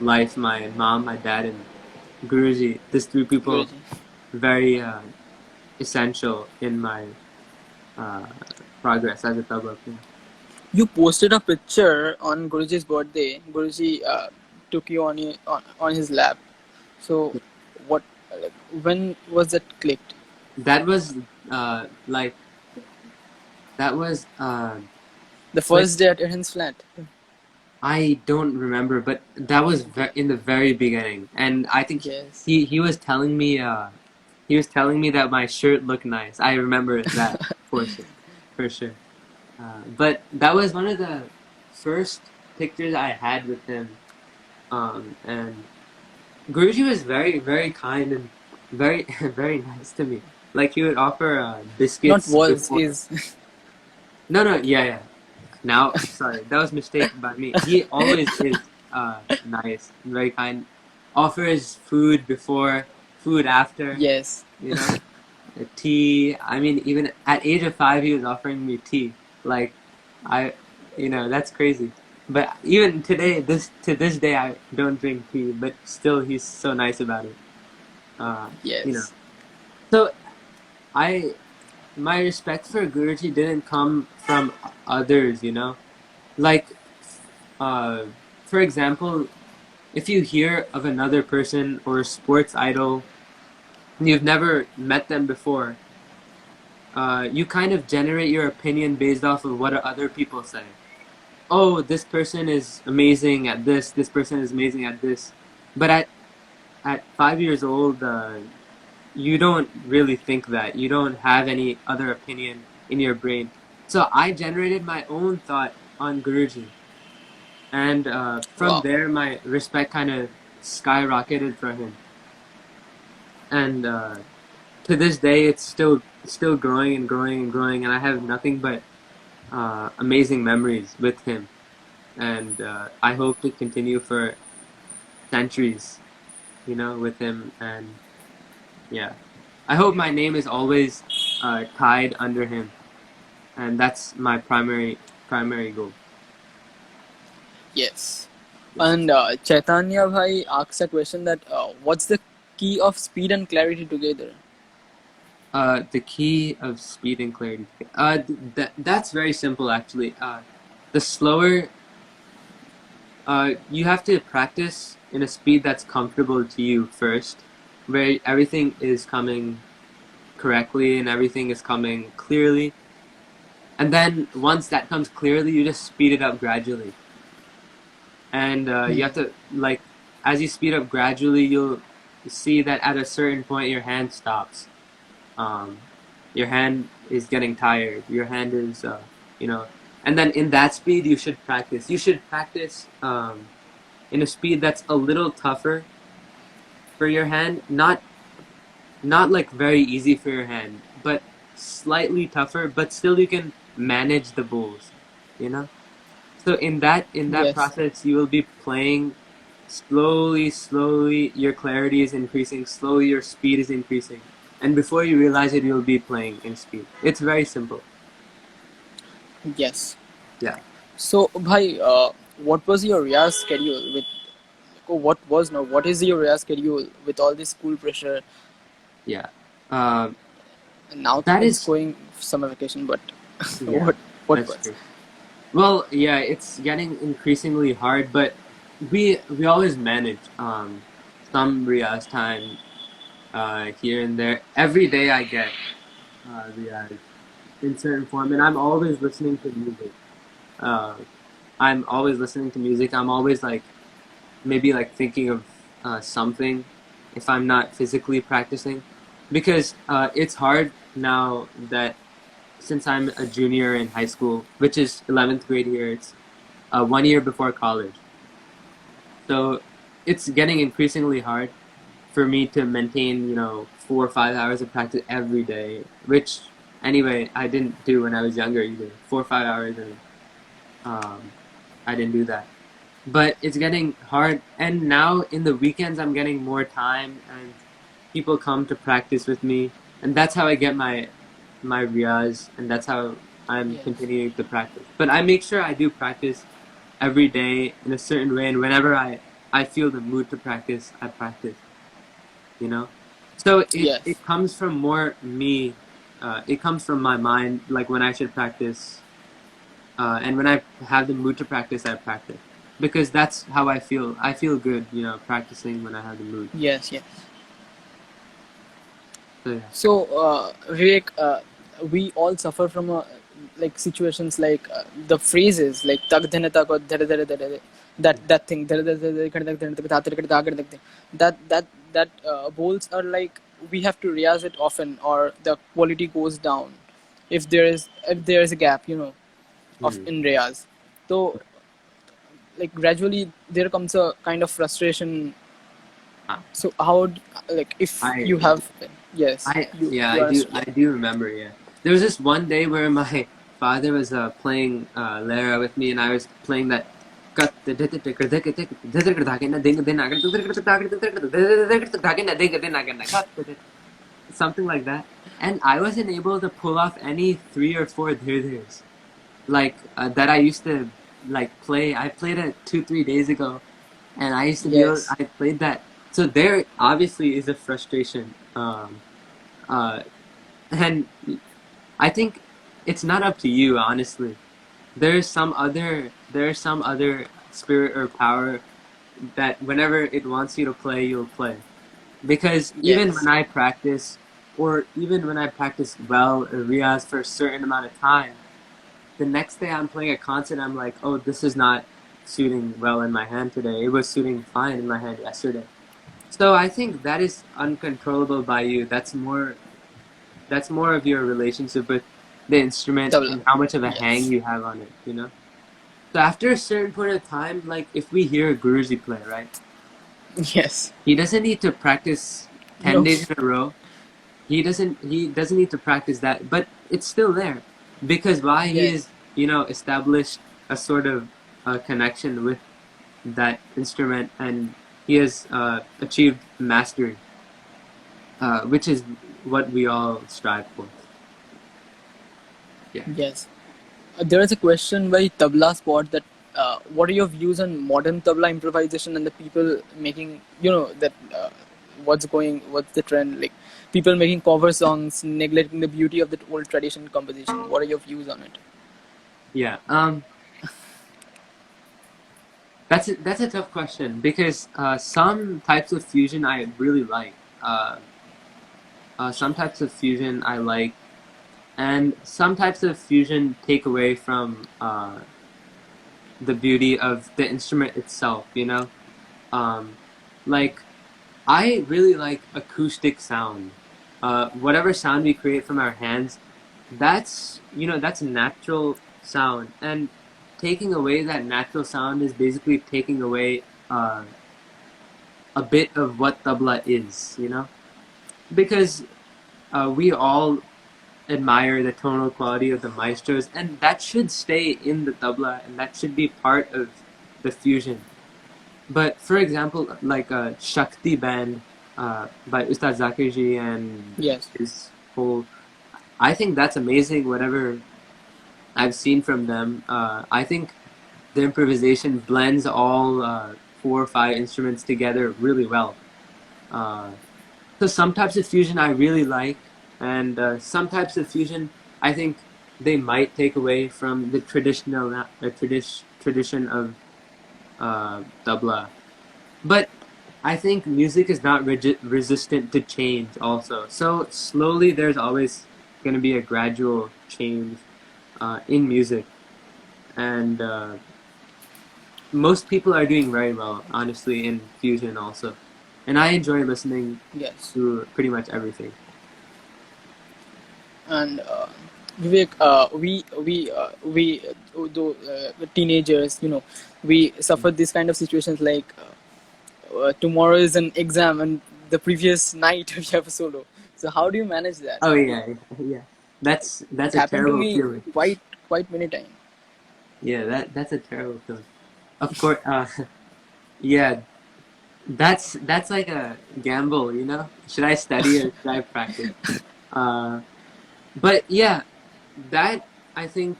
life: my mom, my dad, and Guruji. These three people Guruji. very essential in my uh, progress as a tabla player. You posted a picture on Guruji's birthday. Guruji took you on his lap. So, what, like, when was that clicked? That was like that was The like first day at Aaron's flat. I don't remember, but that was in the very beginning, and I think Yes. he was telling me that my shirt looked nice. I remember that for sure, for sure. But that was one of the first pictures I had with him, and Guruji was very very kind and very very nice to me. Like he would offer Not biscuits was, before. is. No, yeah, yeah. Now, sorry, that was a mistake by me. He always is nice, very kind. Offers food before, food after, Yes. you know, tea. I mean, even at age of 5, he was offering me tea. Like, I, that's crazy. But even today, to this day, I don't drink tea. But still, he's so nice about it. Uh, you know. Yes. So I, my respect for Guruji didn't come from others. Like uh, for example, if you hear of another person or a sports idol and you've never met them before, you kind of generate your opinion based off of what other people say. Oh, this person is amazing at this person is amazing at this. But at 5 years old, you don't really think that. You don't have any other opinion in your brain. So I generated my own thought on Guruji. And from Wow. there, my respect kind of skyrocketed for him. And to this day, it's still growing and growing and growing. And I have nothing but amazing memories with him. And I hope to continue for centuries, with him. And yeah, I hope my name is always tied under him. And that's my primary goal. Yes. Yeah. And Chaitanya Bhai asks a question that what's the key of speed and clarity together? The key of speed and clarity. That's very simple actually. The slower, you have to practice in a speed that's comfortable to you first, where everything is coming correctly and everything is coming clearly. And then once that comes clearly, you just speed it up gradually. And you have to, like, as you speed up gradually, you'll see that at a certain point your hand stops. Um, your hand is getting tired. Your hand is, and then in that speed you should practice. You should practice in a speed that's a little tougher for your hand, not like very easy for your hand, but slightly tougher. But still, you can manage the bowls. You know. So in that Yes. process, you will be playing slowly, slowly. Your clarity is increasing. Slowly, your speed is increasing. And before you realize it, you'll be playing in speed. It's very simple. Yes. Yeah. So, Bhai, what was your Riyaz schedule with? What is your Riyaz schedule with all this school pressure? Yeah. Uh, And now that it's is, going summer vacation, but yeah, what that's was? true. Well, yeah, it's getting increasingly hard, but we always manage some Riyaz time here and there. Every day I get Riyaz in certain form, and I'm always listening to music. Uh, I'm always listening to music. I'm always like maybe like thinking of something if I'm not physically practicing, because it's hard now that since I'm a junior in high school, which is 11th grade here. It's 1 year before college. So it's getting increasingly hard for me to maintain, 4 or 5 hours of practice every day, which anyway, I didn't do when I was younger either. 4 or 5 hours, and I didn't do that. But it's getting hard. And now in the weekends, I'm getting more time, and people come to practice with me, and that's how I get my riyaz, and that's how I'm Yes. continuing to practice. But I make sure I do practice every day in a certain way, and whenever I feel the mood to practice, I practice. You know, so it Yes. comes from more me. It comes from my mind, like when I should practice, and when I have the mood to practice, I practice because that's how I feel. I feel good, practicing when I have the mood. Yes. Yes. So yeah. So, Vivek, we all suffer from like situations like the phrases like tak dhane tak or dhare dhare dhare, that thing dhare dhare dhare khade tak dhare tak tha tar tak dhare tak, that bowls are like we have to rehearse it often or the quality goes down if there is a gap, of Mhm. in rehearse. So like gradually there comes a kind of frustration. Uh, So how like if I you have, yes, yeah, you are I yeah. do remember. Yeah, there was this one day where my father was playing Lara with me, and I was playing that. Something like that, and I wasn't able to pull off any 3 or 4 dhirs like that I used to like play. I played it 2 3 days ago, and I used to be able. Yes. I played that, so there obviously is a frustration. Uh, and I think it's not up to you, honestly. There's some other spirit or power that whenever it wants you to play, you'll play. Because even when Yes. I practice, or even when I practice well or Riyaz for a certain amount of time, the next day I'm playing a concert, I'm like, oh, this is not suiting well in my hand today. It was suiting fine in my hand yesterday. So I think that is uncontrollable by you. That's more of your relationship with the instrument Tabla. and how much of a hang Yes. you have on it. So after a certain point of time, like if we hear a Guruji play, right? Yes. He doesn't need to practice ten No. days in a row. He doesn't need to practice that, but it's still there. Because why he Yes. is, established a sort of connection with that instrument, and he has achieved mastery, which is what we all strive for. Yeah. Yes. There is a question by Tabla Spot that what are your views on modern tabla improvisation and the people making, that what's the trend, like people making cover songs, neglecting the beauty of the old tradition composition. What are your views on it? Yeah. That's a tough question because some types of fusion I really like. Some types of fusion I like, and some types of fusion take away from the beauty of the instrument itself. Um, like I really like acoustic sound. Whatever sound we create from our hands, that's natural sound, and taking away that natural sound is basically taking away a bit of what tabla is. Because we all admire the tonal quality of the maestros, and that should stay in the tabla, and that should be part of the fusion. But for example, like a Shakti band by Ustad Zakirji and Yes. his whole, I think that's amazing. Whatever I've seen from them, I think the improvisation blends all 4 or 5 instruments together really well. Uh, so some types of fusion I really like, and some types of fusion I think they might take away from the tradition of tabla. But I think music is not resistant to change also. So slowly there's always going to be a gradual change in music. And most people are doing very well, honestly, in fusion also. And I enjoy listening Yes. to pretty much everything. And Vivek, the teenagers, we suffer these kind of situations like tomorrow is an exam and the previous night we have a solo. So how do you manage that? Oh yeah, yeah. That's It a happened to terrible me feeling. quite many times. Yeah, that's a terrible feeling. Of course, yeah. that's like a gamble, you know. Should I study or should I practice? Uh, but yeah, that I think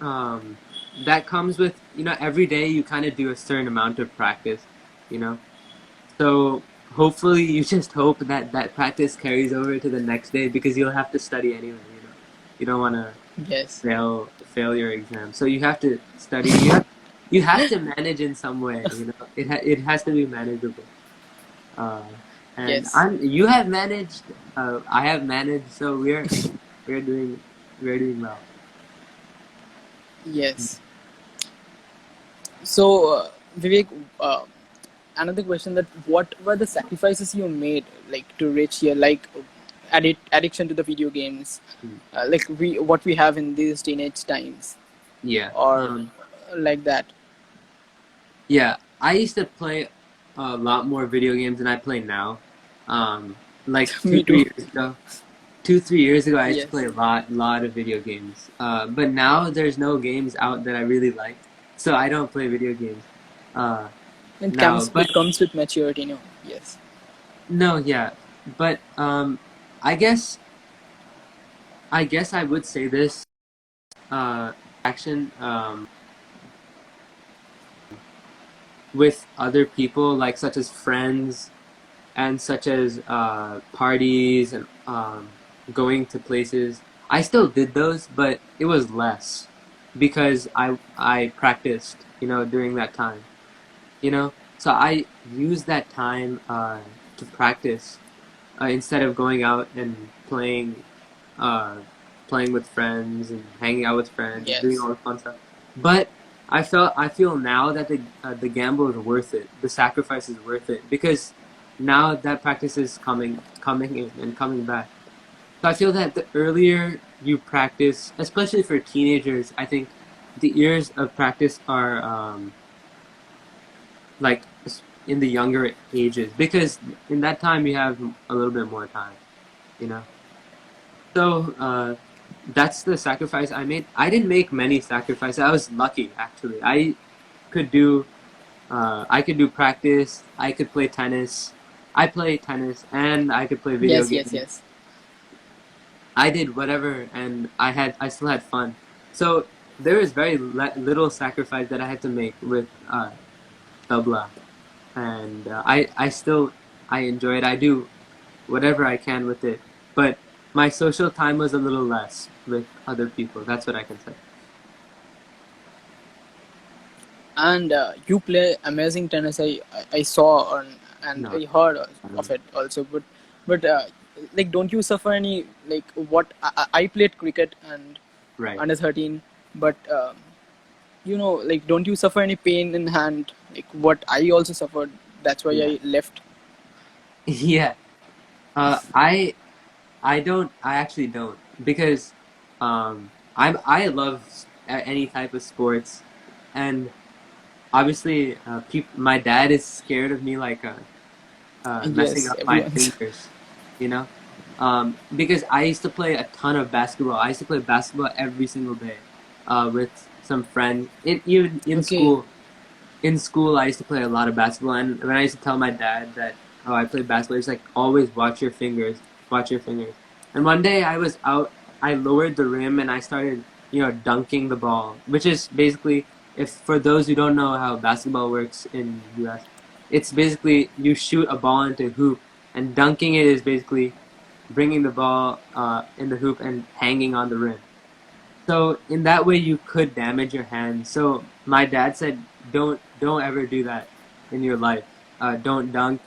um, that comes with, you know, every day you kind of do a certain amount of practice, you know. So hopefully you just hope that that practice carries over to the next day because you'll have to study anyway, you know. You don't want to Yes. fail your exam. So you have to study. You have to manage in some way, you know. It has to be manageable. Uh, and Yes. you have managed. I have managed. So we're doing we're doing well. Yes. So, Vivek, another question: that what were the sacrifices you made, like to reach here, like addiction to the video games, Mm. like what we have in these teenage times, Yeah. or like that? Yeah. I used to play a lot more video games than I play now. Like two, Me three too. years ago. 2, 3 years ago, I used to play Yes. a lot of video games. But now there's no games out that I really like, so I don't play video games. Uh, now, but It comes with maturity, no? Yes. no, yeah, but I guess I would say this. Action with other people, like such as friends and such as parties and going to places. I still did those, but it was less because I practiced, you know, during that time, you know. So I used that time to practice instead of going out and uh, playing with friends and hanging out with friends and doing Yes. all the fun stuff. But I feel now that the gamble is worth it. The sacrifice is worth it because now that practice is coming in and coming back. So I feel that the earlier you practice, especially for teenagers, I think the years of practice are like in the younger ages because in that time you have a little bit more time, you know. So that's the sacrifice I made. I didn't make many sacrifices. I was lucky actually. Could do I could do practice. I could play tennis. I play tennis and I could play video Yes. Yes. games. Yes. I did whatever, and I still had fun. So there was very little sacrifice that I had to make with tabla, and I still I enjoy it. I do whatever I can with it, but my social time was a little less with other people. That's what I can say. And you play amazing tennis. I saw and No, I heard I of don't. it also. But like, don't you suffer any, like what I played cricket and Right. under 13, but like, don't you suffer any pain in hand like what I also suffered? That's why Yeah. I left. Yeah. I don't. I actually don't because I love any type of sports, and obviously my dad is scared of me like messing Yes, up my everyone's. fingers, you know, because I used to play a ton of basketball. I used to play basketball every single day with some friends. Even in Okay. school, I used to play a lot of basketball, and when I used to tell my dad that, oh, I play basketball, he's like, always watch your fingers, watch your fingers. And one day I was out, I lowered the rim and I started, you know, dunking the ball, which is basically, if for those who don't know how basketball works in US, it's basically you shoot a ball into a hoop, and dunking it is basically bringing the ball in the hoop and hanging on the rim. So in that way, you could damage your hand. So my dad said, don't ever do that in your life. Don't dunk.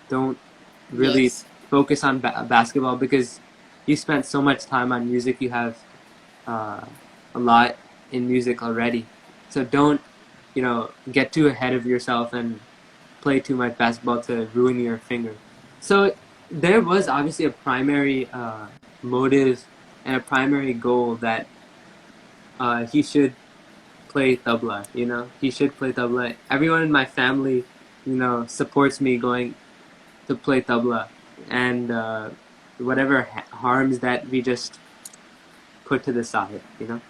Don't really Yes. focus on basketball because you spent so much time on music. You have uh, a lot in music already. So don't, you know, get too ahead of yourself and play too much basketball to ruin your finger. So there was obviously a primary motive and a primary goal that he should play tabla. You know, he should play tabla. Everyone in my family, you know, supports me going to play tabla, and whatever harms that we just put to the side. You know,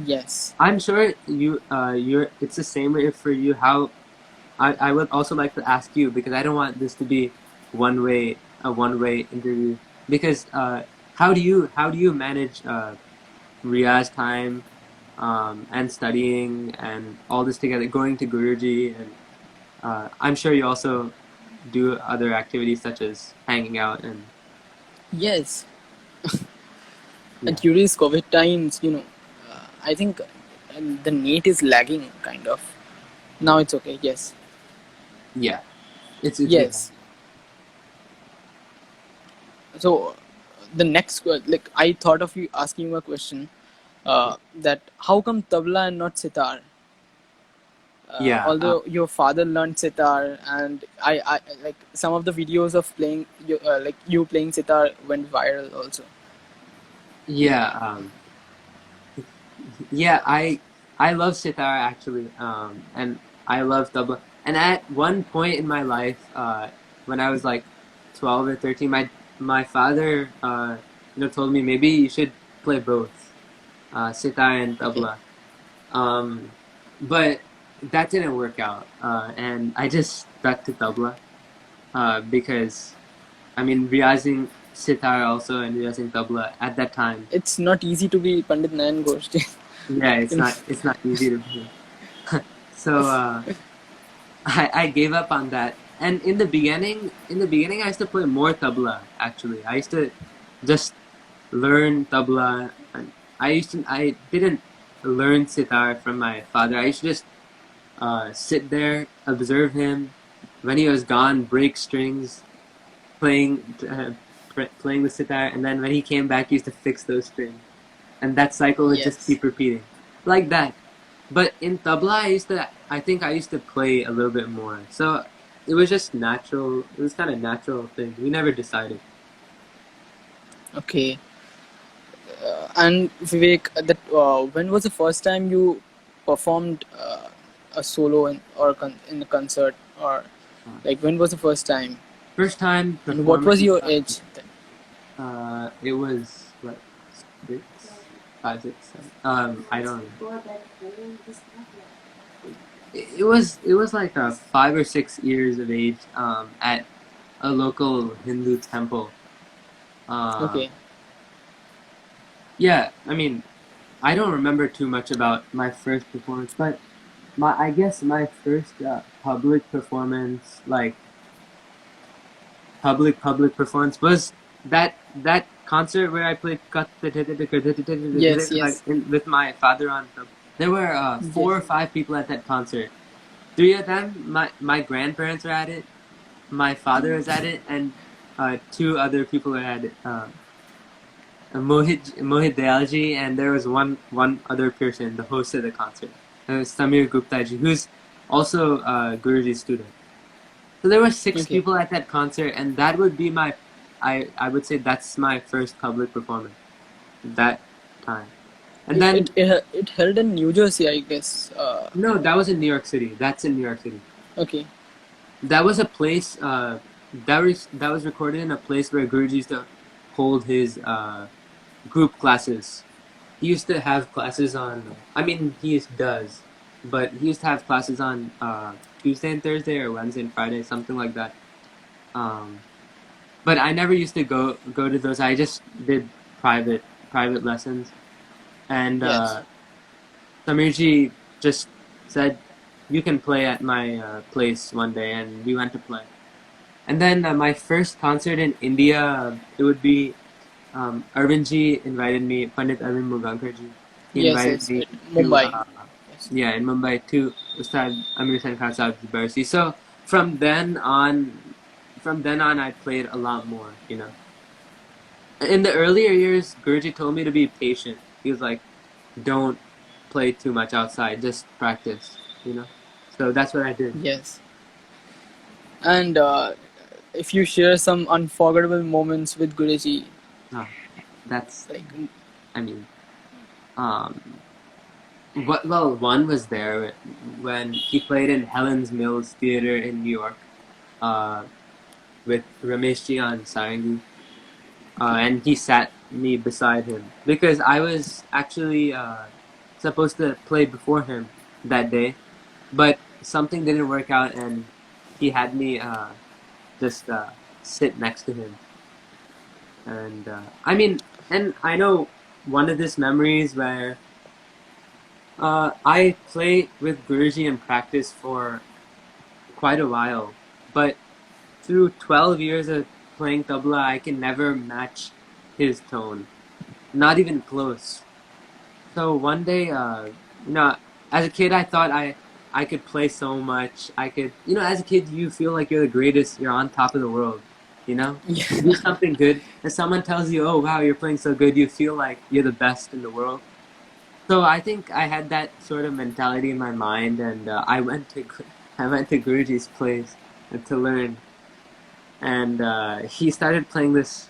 Yes. I'm sure you're. It's the same way for you. How? I would also like to ask you, because I don't want this to be a one-way interview. Because how do you manage Riya's time and studying and all this together, going to Guruji, and I'm sure you also do other activities such as hanging out and Yes, yeah, and during COVID times, I think the NEET is lagging kind of. Now it's okay. Yes, yeah. It's good. yes. So the next like I thought of you asking you a question. That how come tabla and not sitar? Yeah. Although your father learned sitar, and I like some of the videos of playing you, like you playing sitar went viral also. Yeah. Yeah. I love sitar actually. And I love tabla. And at one point in my life, when I was like 12 or 13, my father, told me maybe you should play both, sitar and Okay. tabla. Um, but that didn't work out, and I just stuck to tabla, because I mean, riyazing sitar also and riyazing tabla at that time. It's not easy to be Pandit Nayan Ghosh. Yeah, You know. it's not easy to do. So I gave up on that. And in the beginning, I used to play more tabla. Actually, I used to just learn tabla, and I didn't learn sitar from my father. I used to just sit there, observe him. When he was gone, break strings, playing the sitar, and then when he came back, he used to fix those strings, and that cycle would just Yes. keep repeating, like that. But in tabla, I think I used to play a little bit more, so it was just natural. It was kind of natural thing. We never decided. Okay. And Vivek, that when was the first time you performed a solo in a concert, or Uh, like when was the first time, First time and what was performing, your age then? it was what, six, 5, 6, 7. I don't know. It was like 5 or 6 years of age, at a local Hindu temple. Okay. Yeah, I mean, I don't remember too much about my first performance, but I guess my first public performance, like public performance, was that concert where I played Yes. like Yes. with my father on. There were Yes. 4 or 5 people at that concert. Three of them, my grandparents were at it. My father was at it, and two other people were at it. Mohit Dayalji, and there was one other person, the host of the concert. It was Samir Guptaji, who's also Guruji's student. So there were six Okay. people at that concert, and that would be I would say that's my first public performance that time. And It then it it, it held in New Jersey, I guess. no, that was in New York City. That's in New York City. Okay. That was a place that was recorded in a place where Guruji used to hold his group classes. He used to have classes on. I mean, does, but he used to have classes on Tuesday and Thursday, or Wednesday and Friday, something like that. Um, but I never used to go to those. I just did private lessons, and Yes. Samirji just said, "You can play at my place one day," and we went to play. And then my first concert in India, it would be Arvindji invited me, Pandit Arvind Mulgoankar ji. He Yes. invited Yes. me to, Mumbai. Yes. yeah, in Mumbai, to Ustad Amir Hussein Khan's barsi. So from then on, I played a lot more. In the earlier years, Guruji told me to be patient. He was like, "Don't play too much outside. Just practice." So that's what I did. Yes. And if you share some unforgettable moments with Guruji, Ah, that's, like I mean, um, well, one was there when he played in Helen's Mills Theater in New York, uh, with Rameshji on Sarangi, and he sat me beside him because I was actually supposed to play before him that day, but something didn't work out, and he had me just sit next to him. And I mean, and I know one of these memories where I played with Guruji in practice for quite a while, but through 12 years of playing tabla, I can never match his tone, not even close. So one day, as a kid, I thought I could play so much. I could, as a kid, you feel like you're the greatest. You're on top of the world. You do something good, and someone tells you, "Oh wow, you're playing so good." You feel like you're the best in the world. So I think I had that sort of mentality in my mind, and I went to Guruji's place to learn, and he started playing this.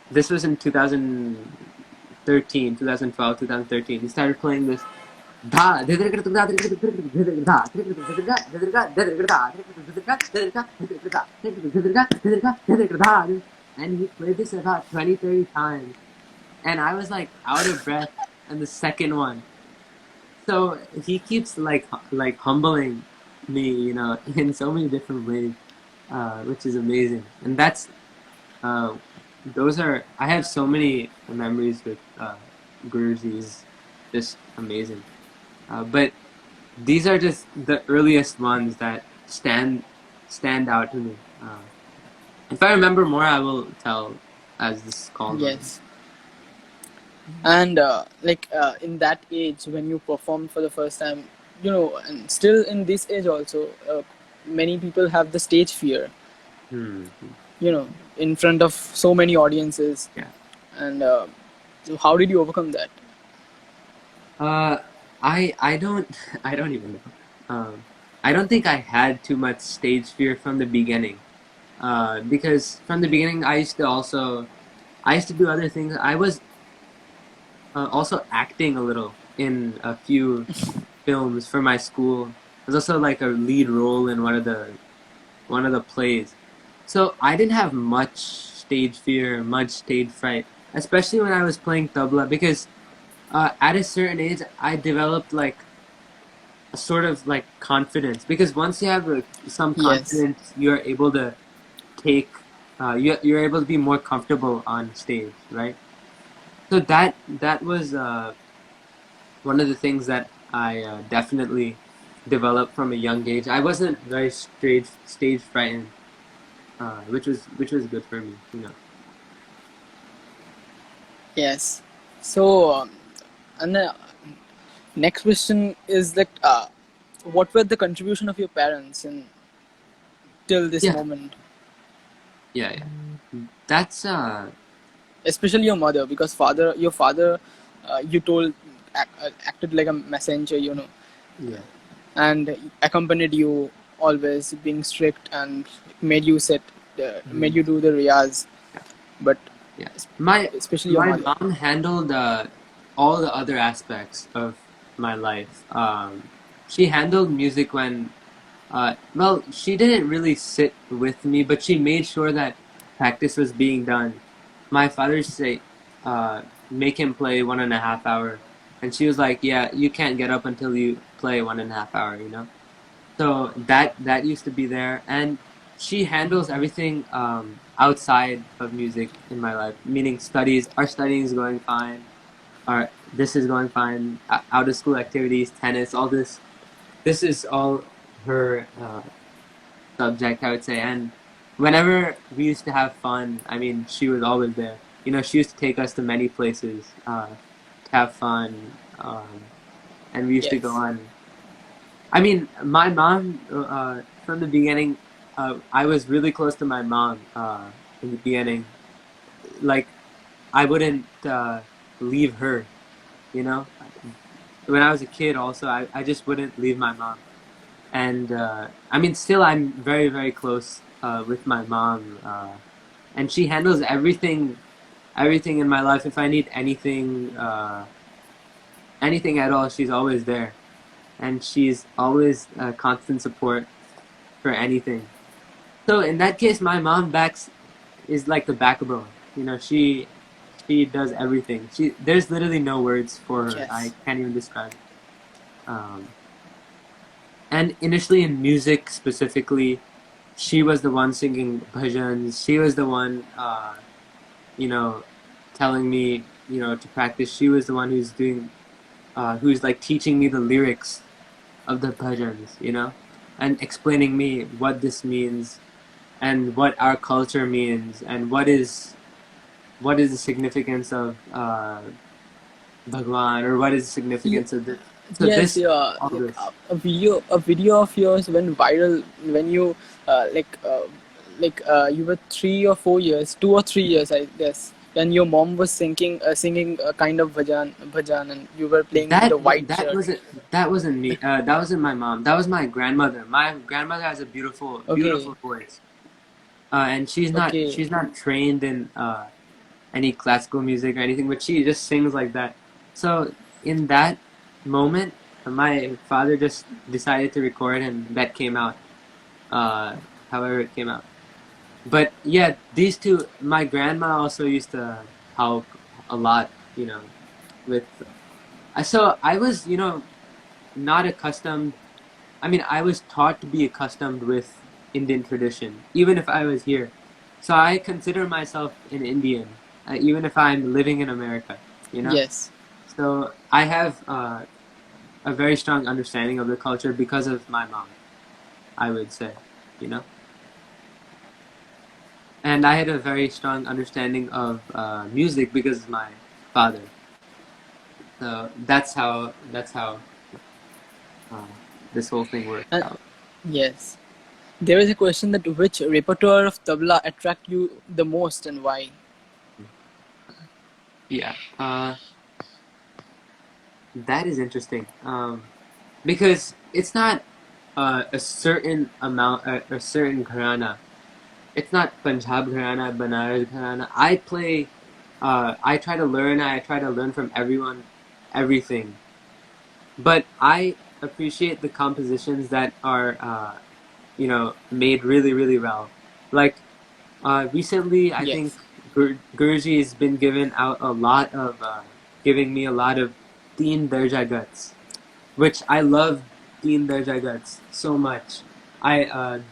This was in 2013, 2012, 2013. He started playing this. And he played this about 20, 30 times. And I was like out of breath on the second one. So he keeps like humbling me, in so many different ways, which is amazing. And uh, I have so many memories with Guruji's, just amazing. But these are just the earliest ones that stand out to me. If I remember more, I will tell as this call goes. Yes. And in that age when you performed for the first time, and still in this age also, many people have the stage fear, Hmm. in front of so many audiences. Yeah. And so how did you overcome that? I don't I don't even know. I don't think I had too much stage fear from the beginning. Because from the beginning I used to do other things. I was also acting a little in a few films for my school. I was also like a lead role in one of the plays. So I didn't have much stage fear, much stage fright, especially when I was playing tabla, because at a certain age I developed like a sort of like confidence, because once you have some Yes. confidence, you're able to take you're able to be more comfortable on stage, right? So that was one of the things that I definitely developed from a young age. I wasn't very stage frightened, which was good for me. Yes. So and the next question is that what were the contribution of your parents in till this Yeah, moment, yeah, yeah. That's especially your mother, because your father, you told, acted like a messenger, yeah. and accompanied you, always being strict, and made Mhm. you do the riyaz. But Yeah. My especially your my mother. mom handled all the other aspects of my life. She handled music when, well, she didn't really sit with me, but she made sure that practice was being done. My father used to say, make him play 1.5 hour. And she was like, yeah, you can't get up until you play 1.5 hour. So that used to be there, and she handles everything outside of music in my life, meaning studies. Our studying is going fine. Our This is going fine. Out of school activities, tennis, all this. This is all her subject, I would say. And whenever we used to have fun, I mean, she was always there. She used to take us to many places to have fun, and we used to go Yes. on. I mean, my mom, from the beginning, I was really close to my mom in the beginning. Like, I wouldn't leave her, you know? When I was a kid, also, I just wouldn't leave my mom. And I mean, still, I'm very, very close with my mom. And she handles everything in my life. If I need anything at all, she's always there. And she's always constant support for anything. So in that case, my mom backs is like the backbone. She does everything. There's literally no words for her. Yes. I can't even describe it. Um, And initially in music specifically, she was the one singing bhajans. She was the one, you know, telling me, to practice. She was the one who's like teaching me the lyrics of the bhajans, and explaining me what this means and what our culture means and what is the significance of Bhagwan, or what is the You, significance of this. So yes, this, yeah. all Like this. a video of yours went viral when you you were 3 or 4 years, 2 or 3 years, I guess, when your mom was singing a kind of bhajan, and you were playing with That the white that shirt. wasn't me. That wasn't my mom. That was my grandmother. My grandmother has a beautiful, Okay, beautiful voice, and okay. she's not trained in any classical music or anything, but she just sings like that. So in that moment, my father just decided to record, and that came out, uh, however it came out. But yeah, these two, my grandma also used to help a lot, with. So I was, not accustomed. I mean, I was taught to be accustomed with Indian tradition, even if I was here. So I consider myself an Indian, even if I'm living in America, you know? Yes. So I have a very strong understanding of the culture because of my mom, I would say, you know? And I had a very strong understanding of music because of my father. So that's how uh, this whole thing worked And out. yes, there is a question that which repertoire of tabla attract you the most and why? Yeah, that is interesting. Because it's not a certain amount, a certain gharana. It's not Punjab gharana, Banaras gharana. I try to learn. I try to learn from everyone, everything. But I appreciate the compositions that are, made really, really well. Like recently, I Yes. think Guruji has been giving me a lot of Teen Darja Guts, which I love. Teen Darja Guts so much.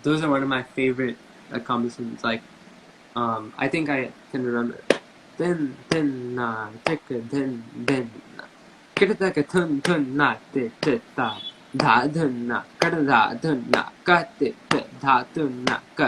Those are one of my favorite accomplishments. Like, I think I can remember. Din din na tik din din na kirta ka thun thun na te te ta dha dhun na kar dha dhun na ka te te dha dhun na ka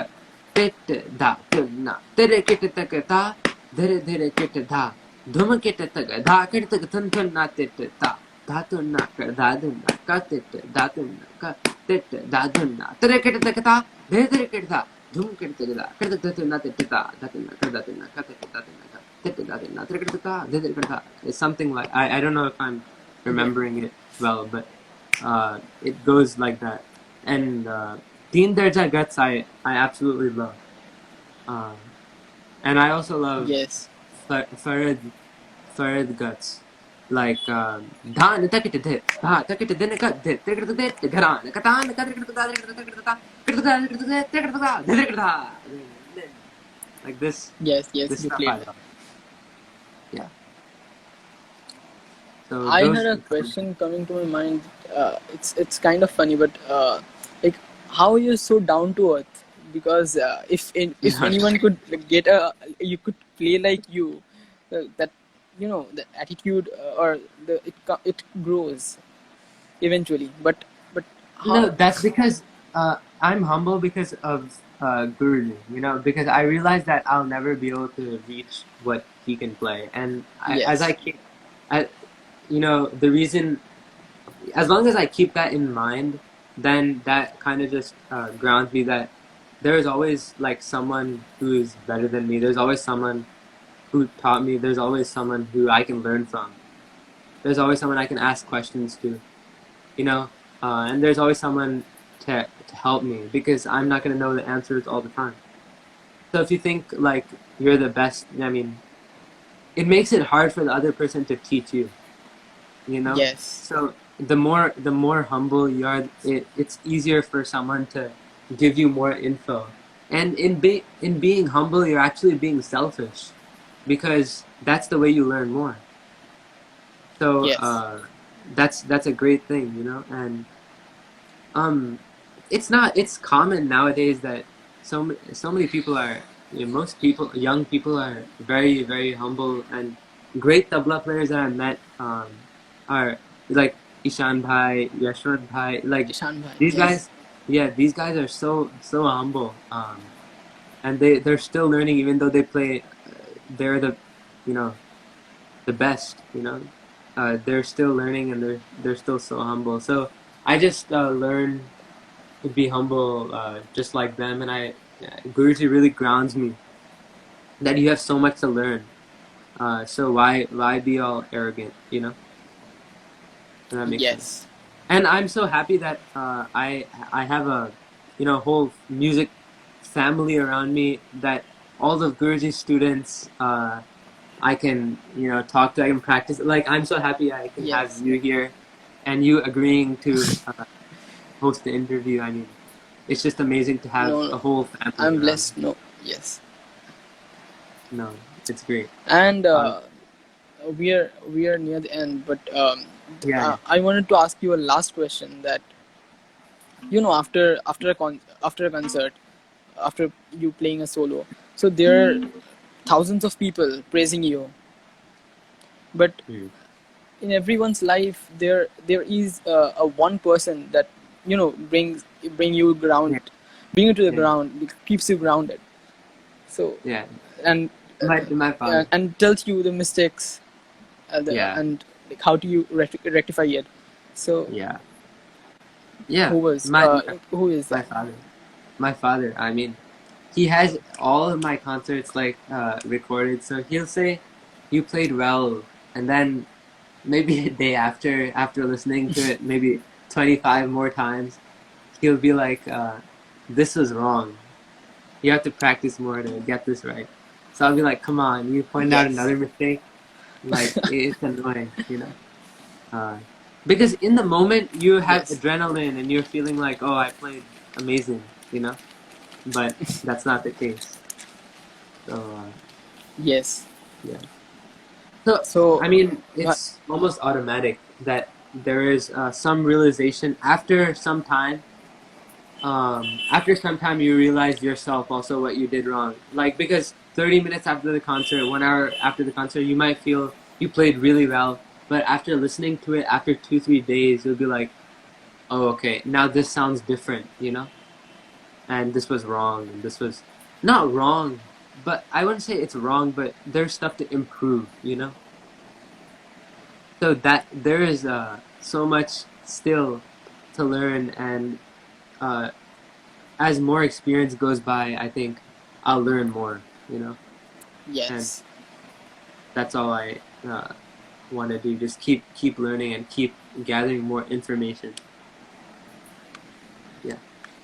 te te dha dhun na tere kit tak ta dhere dhere kit dha dhum kit tak dha kit tak thun thun na te te ta dha dhun na kar dha dhun na ka te te dha dhun na ka te te dha dhun na tere kit tak ta dhere dhere kit dha dhum kit tak dha kit tak thun na te te ta dha dhun na kar dha dhun na ka te te dha dhun na ka it's something like I don't know if I'm Yes. remembering it well, but it goes like that. And Teen Darja Guts I absolutely love. Uh, and I also love Yes. Farid Guts. Like Dhan takit dhit dha takit din ka dhit takit dhit gharan katan like Yes. Yes. this You stuff played I that. love. Yeah. So I had those. a question coming to my mind. It's kind of funny, but like, how are you so down to earth? Because if anyone could like, you could play like you, that the attitude or it grows eventually. But No, how? that's because I'm humble because of Guruji, because I realize that I'll never be able to reach what he can play. And as I Yes. keep, I, the reason, as long as I keep that in mind, then that kind of just grounds me that there is always like someone who is better than me. There's always someone who taught me. There's always someone who I can learn from. There's always someone I can ask questions to. you know, and there's always someone to help me because I'm not gonna know the answers all the time. So if you think like you're the best, I mean, it makes it hard for the other person to teach you. You know, Yes. so the more humble you are, it's easier for someone to give you more info. And in being humble, you're actually being selfish because that's the way you learn more. So Yes. that's a great thing, and It's not. It's common nowadays that so many people are. Most people, young people, are very very humble, and great tabla players that I met are like Ishan Bhai, Yashwant Bhai. Like Ishan Bhai, these yes. guys, yeah, these guys are so humble. And they're still learning, even though they play. They're the, you know, the best. They're still learning, and they're still so humble. So I just learn to be humble, just like them. And Guruji really grounds me that you have so much to learn. So why be all arrogant? Does that make sense? Yes. And I'm so happy that I have a whole music family around me, that all of Guruji's students I can talk to, I can practice. Like, I'm so happy I can have Yes. you here, and you agreeing to host the interview. I mean, it's just amazing to have No, a no. whole family I'm around. blessed. No. Yes. No, it's great. And Uh, we are near the end, but yeah, yeah. I wanted to ask you a last question. That after a concert, after you playing a solo, so there are thousands of people praising you, but Mm. in everyone's life there is a one person that bring you ground, Yeah, bring you to the yeah, ground, keeps you grounded. So yeah. and My father. and tells you the mistakes, Yeah, and like how do you rectify it. So yeah, yeah. who was My who is my that? father. My father. I mean, he has all of my concerts like recorded. So he'll say, "You played well," and then maybe a day after listening to it maybe 25 more times, he'll be like, "This was wrong. You have to practice more to get this right." So I'll be like, "Come on, you pointed out Yes. another mistake." Like, it's annoying. Uh, because in the moment you have Yes. adrenaline and you're feeling like, "Oh, I played amazing," but that's not the case. So Yes. yeah. So So I mean, uh, it's almost automatic that there is some realization after some time. After some time, you realize yourself also what you did wrong. Like, because 30 minutes after the concert, 1 hour after the concert, you might feel you played really well, but after listening to it after 2 3 days, you'll be like, "Oh, okay, now this sounds different. And this was wrong, and this was not wrong, but I wouldn't say it's wrong, but there's stuff to improve. So that there is so much still to learn, and uh, as more experience goes by, I think I'll learn more, and yes. that's all I want to do. Just keep learning and keep gathering more information. Yeah,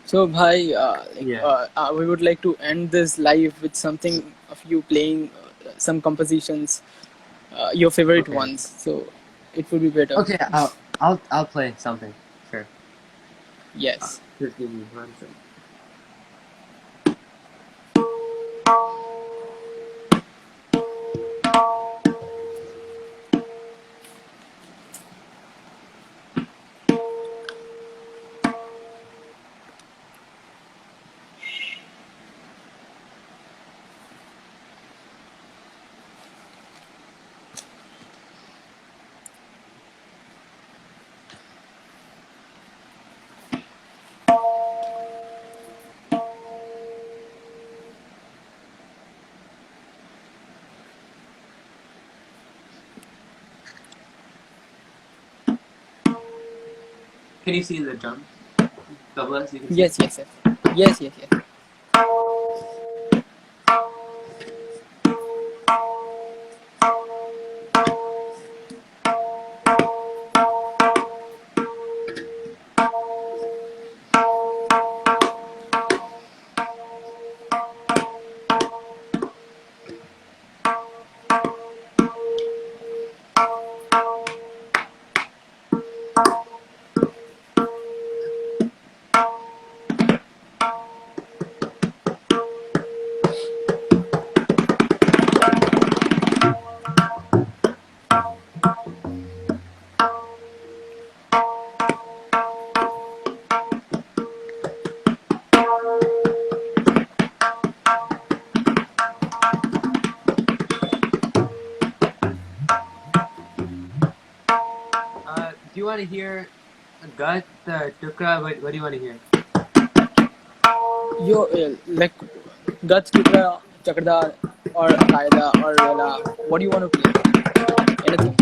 So, Bhai, yeah. we would like to end this live with something of you playing some compositions, your favorite Okay, ones. So, it would be better. okay. I'll play something. Sure. Yes. Just give me 1 second. Can you see the drums? Tablas, you can see. Yes, yes, yes. Yes, yes, yes. want to hear Gut, Tukra? What do you want to hear? Yo, like Guts, Kitra, Chakrda, or Qaida, or Vela. What do you want to play? Anything?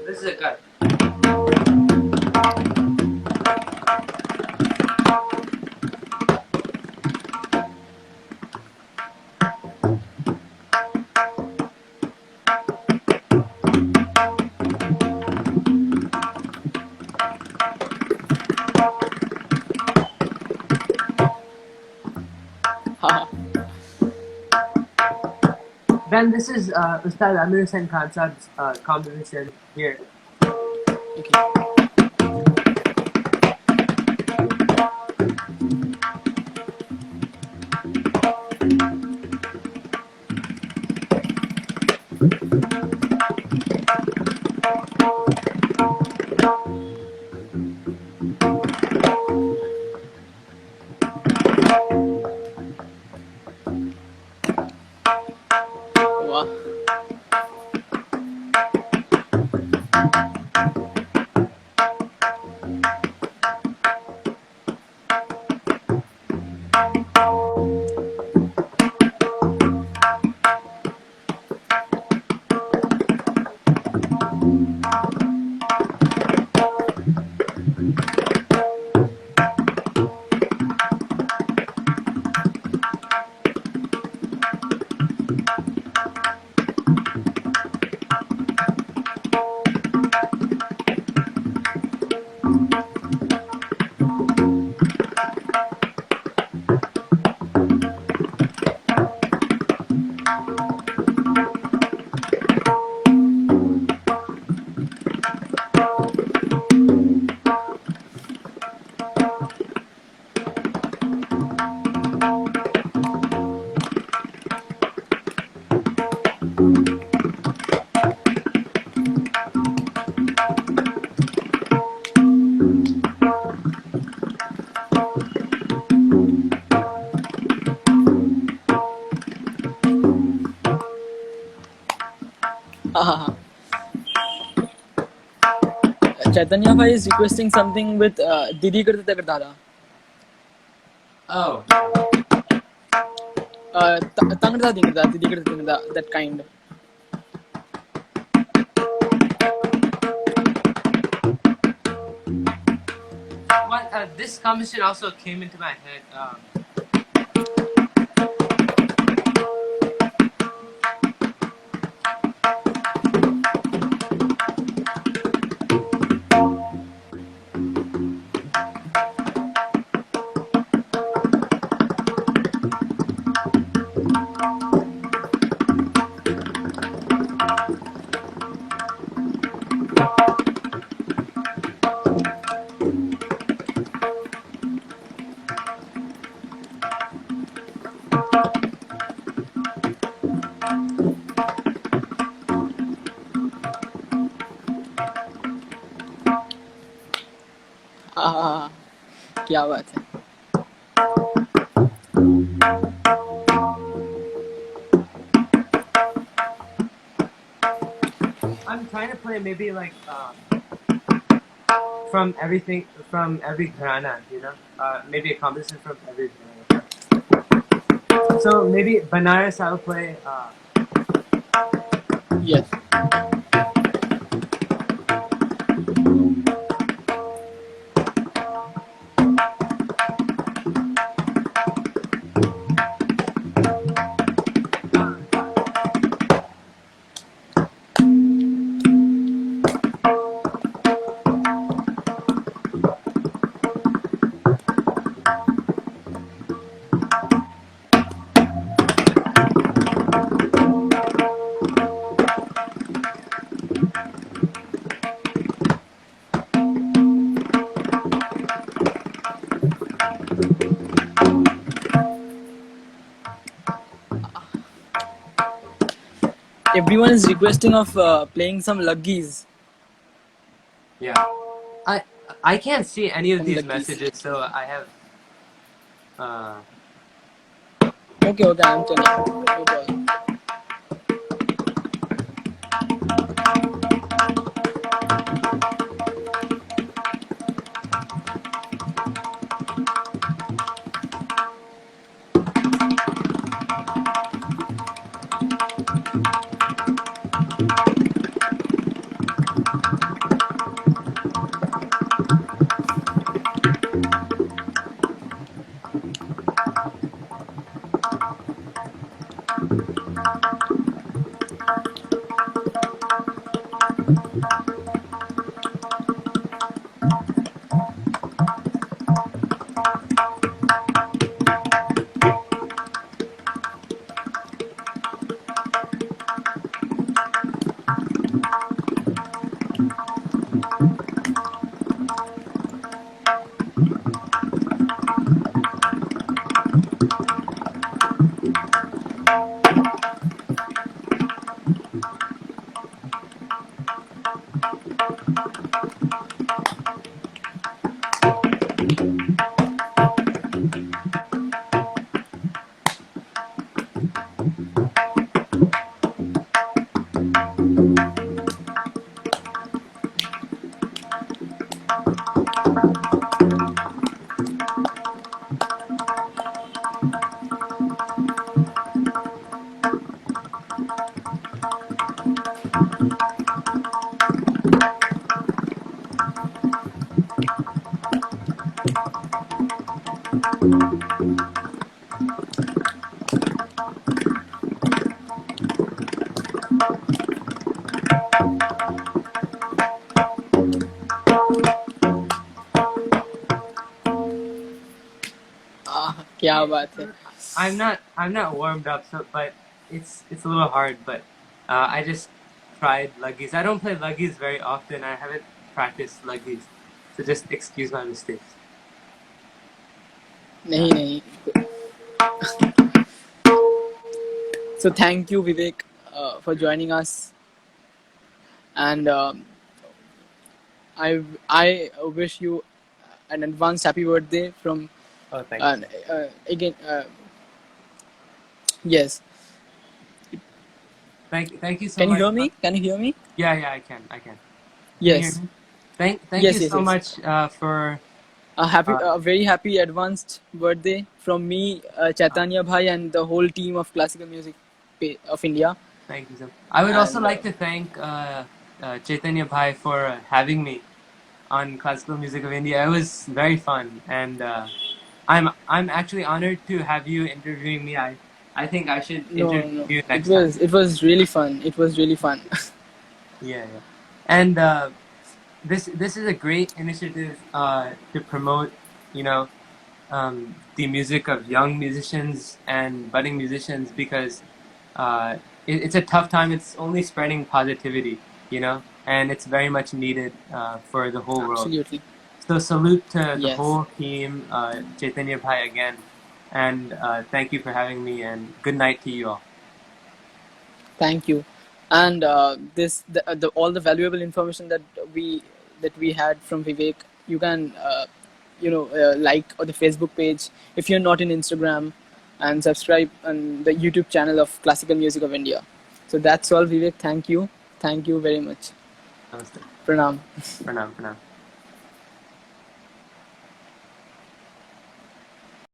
This is a Gut. Haha. Then this is Ustad Amir Hussein Khan's composition here. Okay. Wow. Haha. Chaitanya Bhai is requesting something with Didi Karta Te Kardada. Oh. Tangrda Dingrda, Didi Karta Dingrda, that kind. What? This composition also came into my head. हाँ क्या बात है. I'm trying to play maybe like from everything, from every gharana, you know, maybe a composition from every gharana. So maybe Banaras I'll play. Yes. Everyone is requesting of playing some luggies. Yeah. I can't see any of from these the keys. messages, so I have. Okay, I'm telling you. No problem. क्या बात है. I'm not warmed up, so but it's a little hard. But I just tried luggies. I don't play luggies very often. I haven't practiced luggies, so just excuse my mistakes. नहीं. So thank you, Vivek, for joining us, and I wish you an advanced happy birthday from Oh, thanks. again. Yes. Thank you so Can you much. hear me? Can you hear me? Yeah, I can. Can you hear Yes. me? Thank Yes, you yes, so yes. much for. A very happy advanced birthday from me, Chaitanya Bhai, and the whole team of classical music of India. Thank you so much. I would also And, like to thank Chaitanya Bhai for having me on Classical Music of India. It was very fun, and I'm actually honored to have you interviewing me. I think I should interview no. you next time. It was really fun. It was really fun. Yeah. And this is a great initiative to promote, you know, the music of young musicians and budding musicians because it's a tough time. It's only spreading positivity, and it's very much needed for the whole world. Absolutely. So salute to the Yes. whole team, Chaitanya Bhai again, and thank you for having me, and good night to you all. Thank you. And all the valuable information that we had from Vivek, you can like the Facebook page if you're not in Instagram, and subscribe on the YouTube channel of Classical Music of India. So that's all, Vivek. Thank you very much. Namaste. Pranam. Pranam.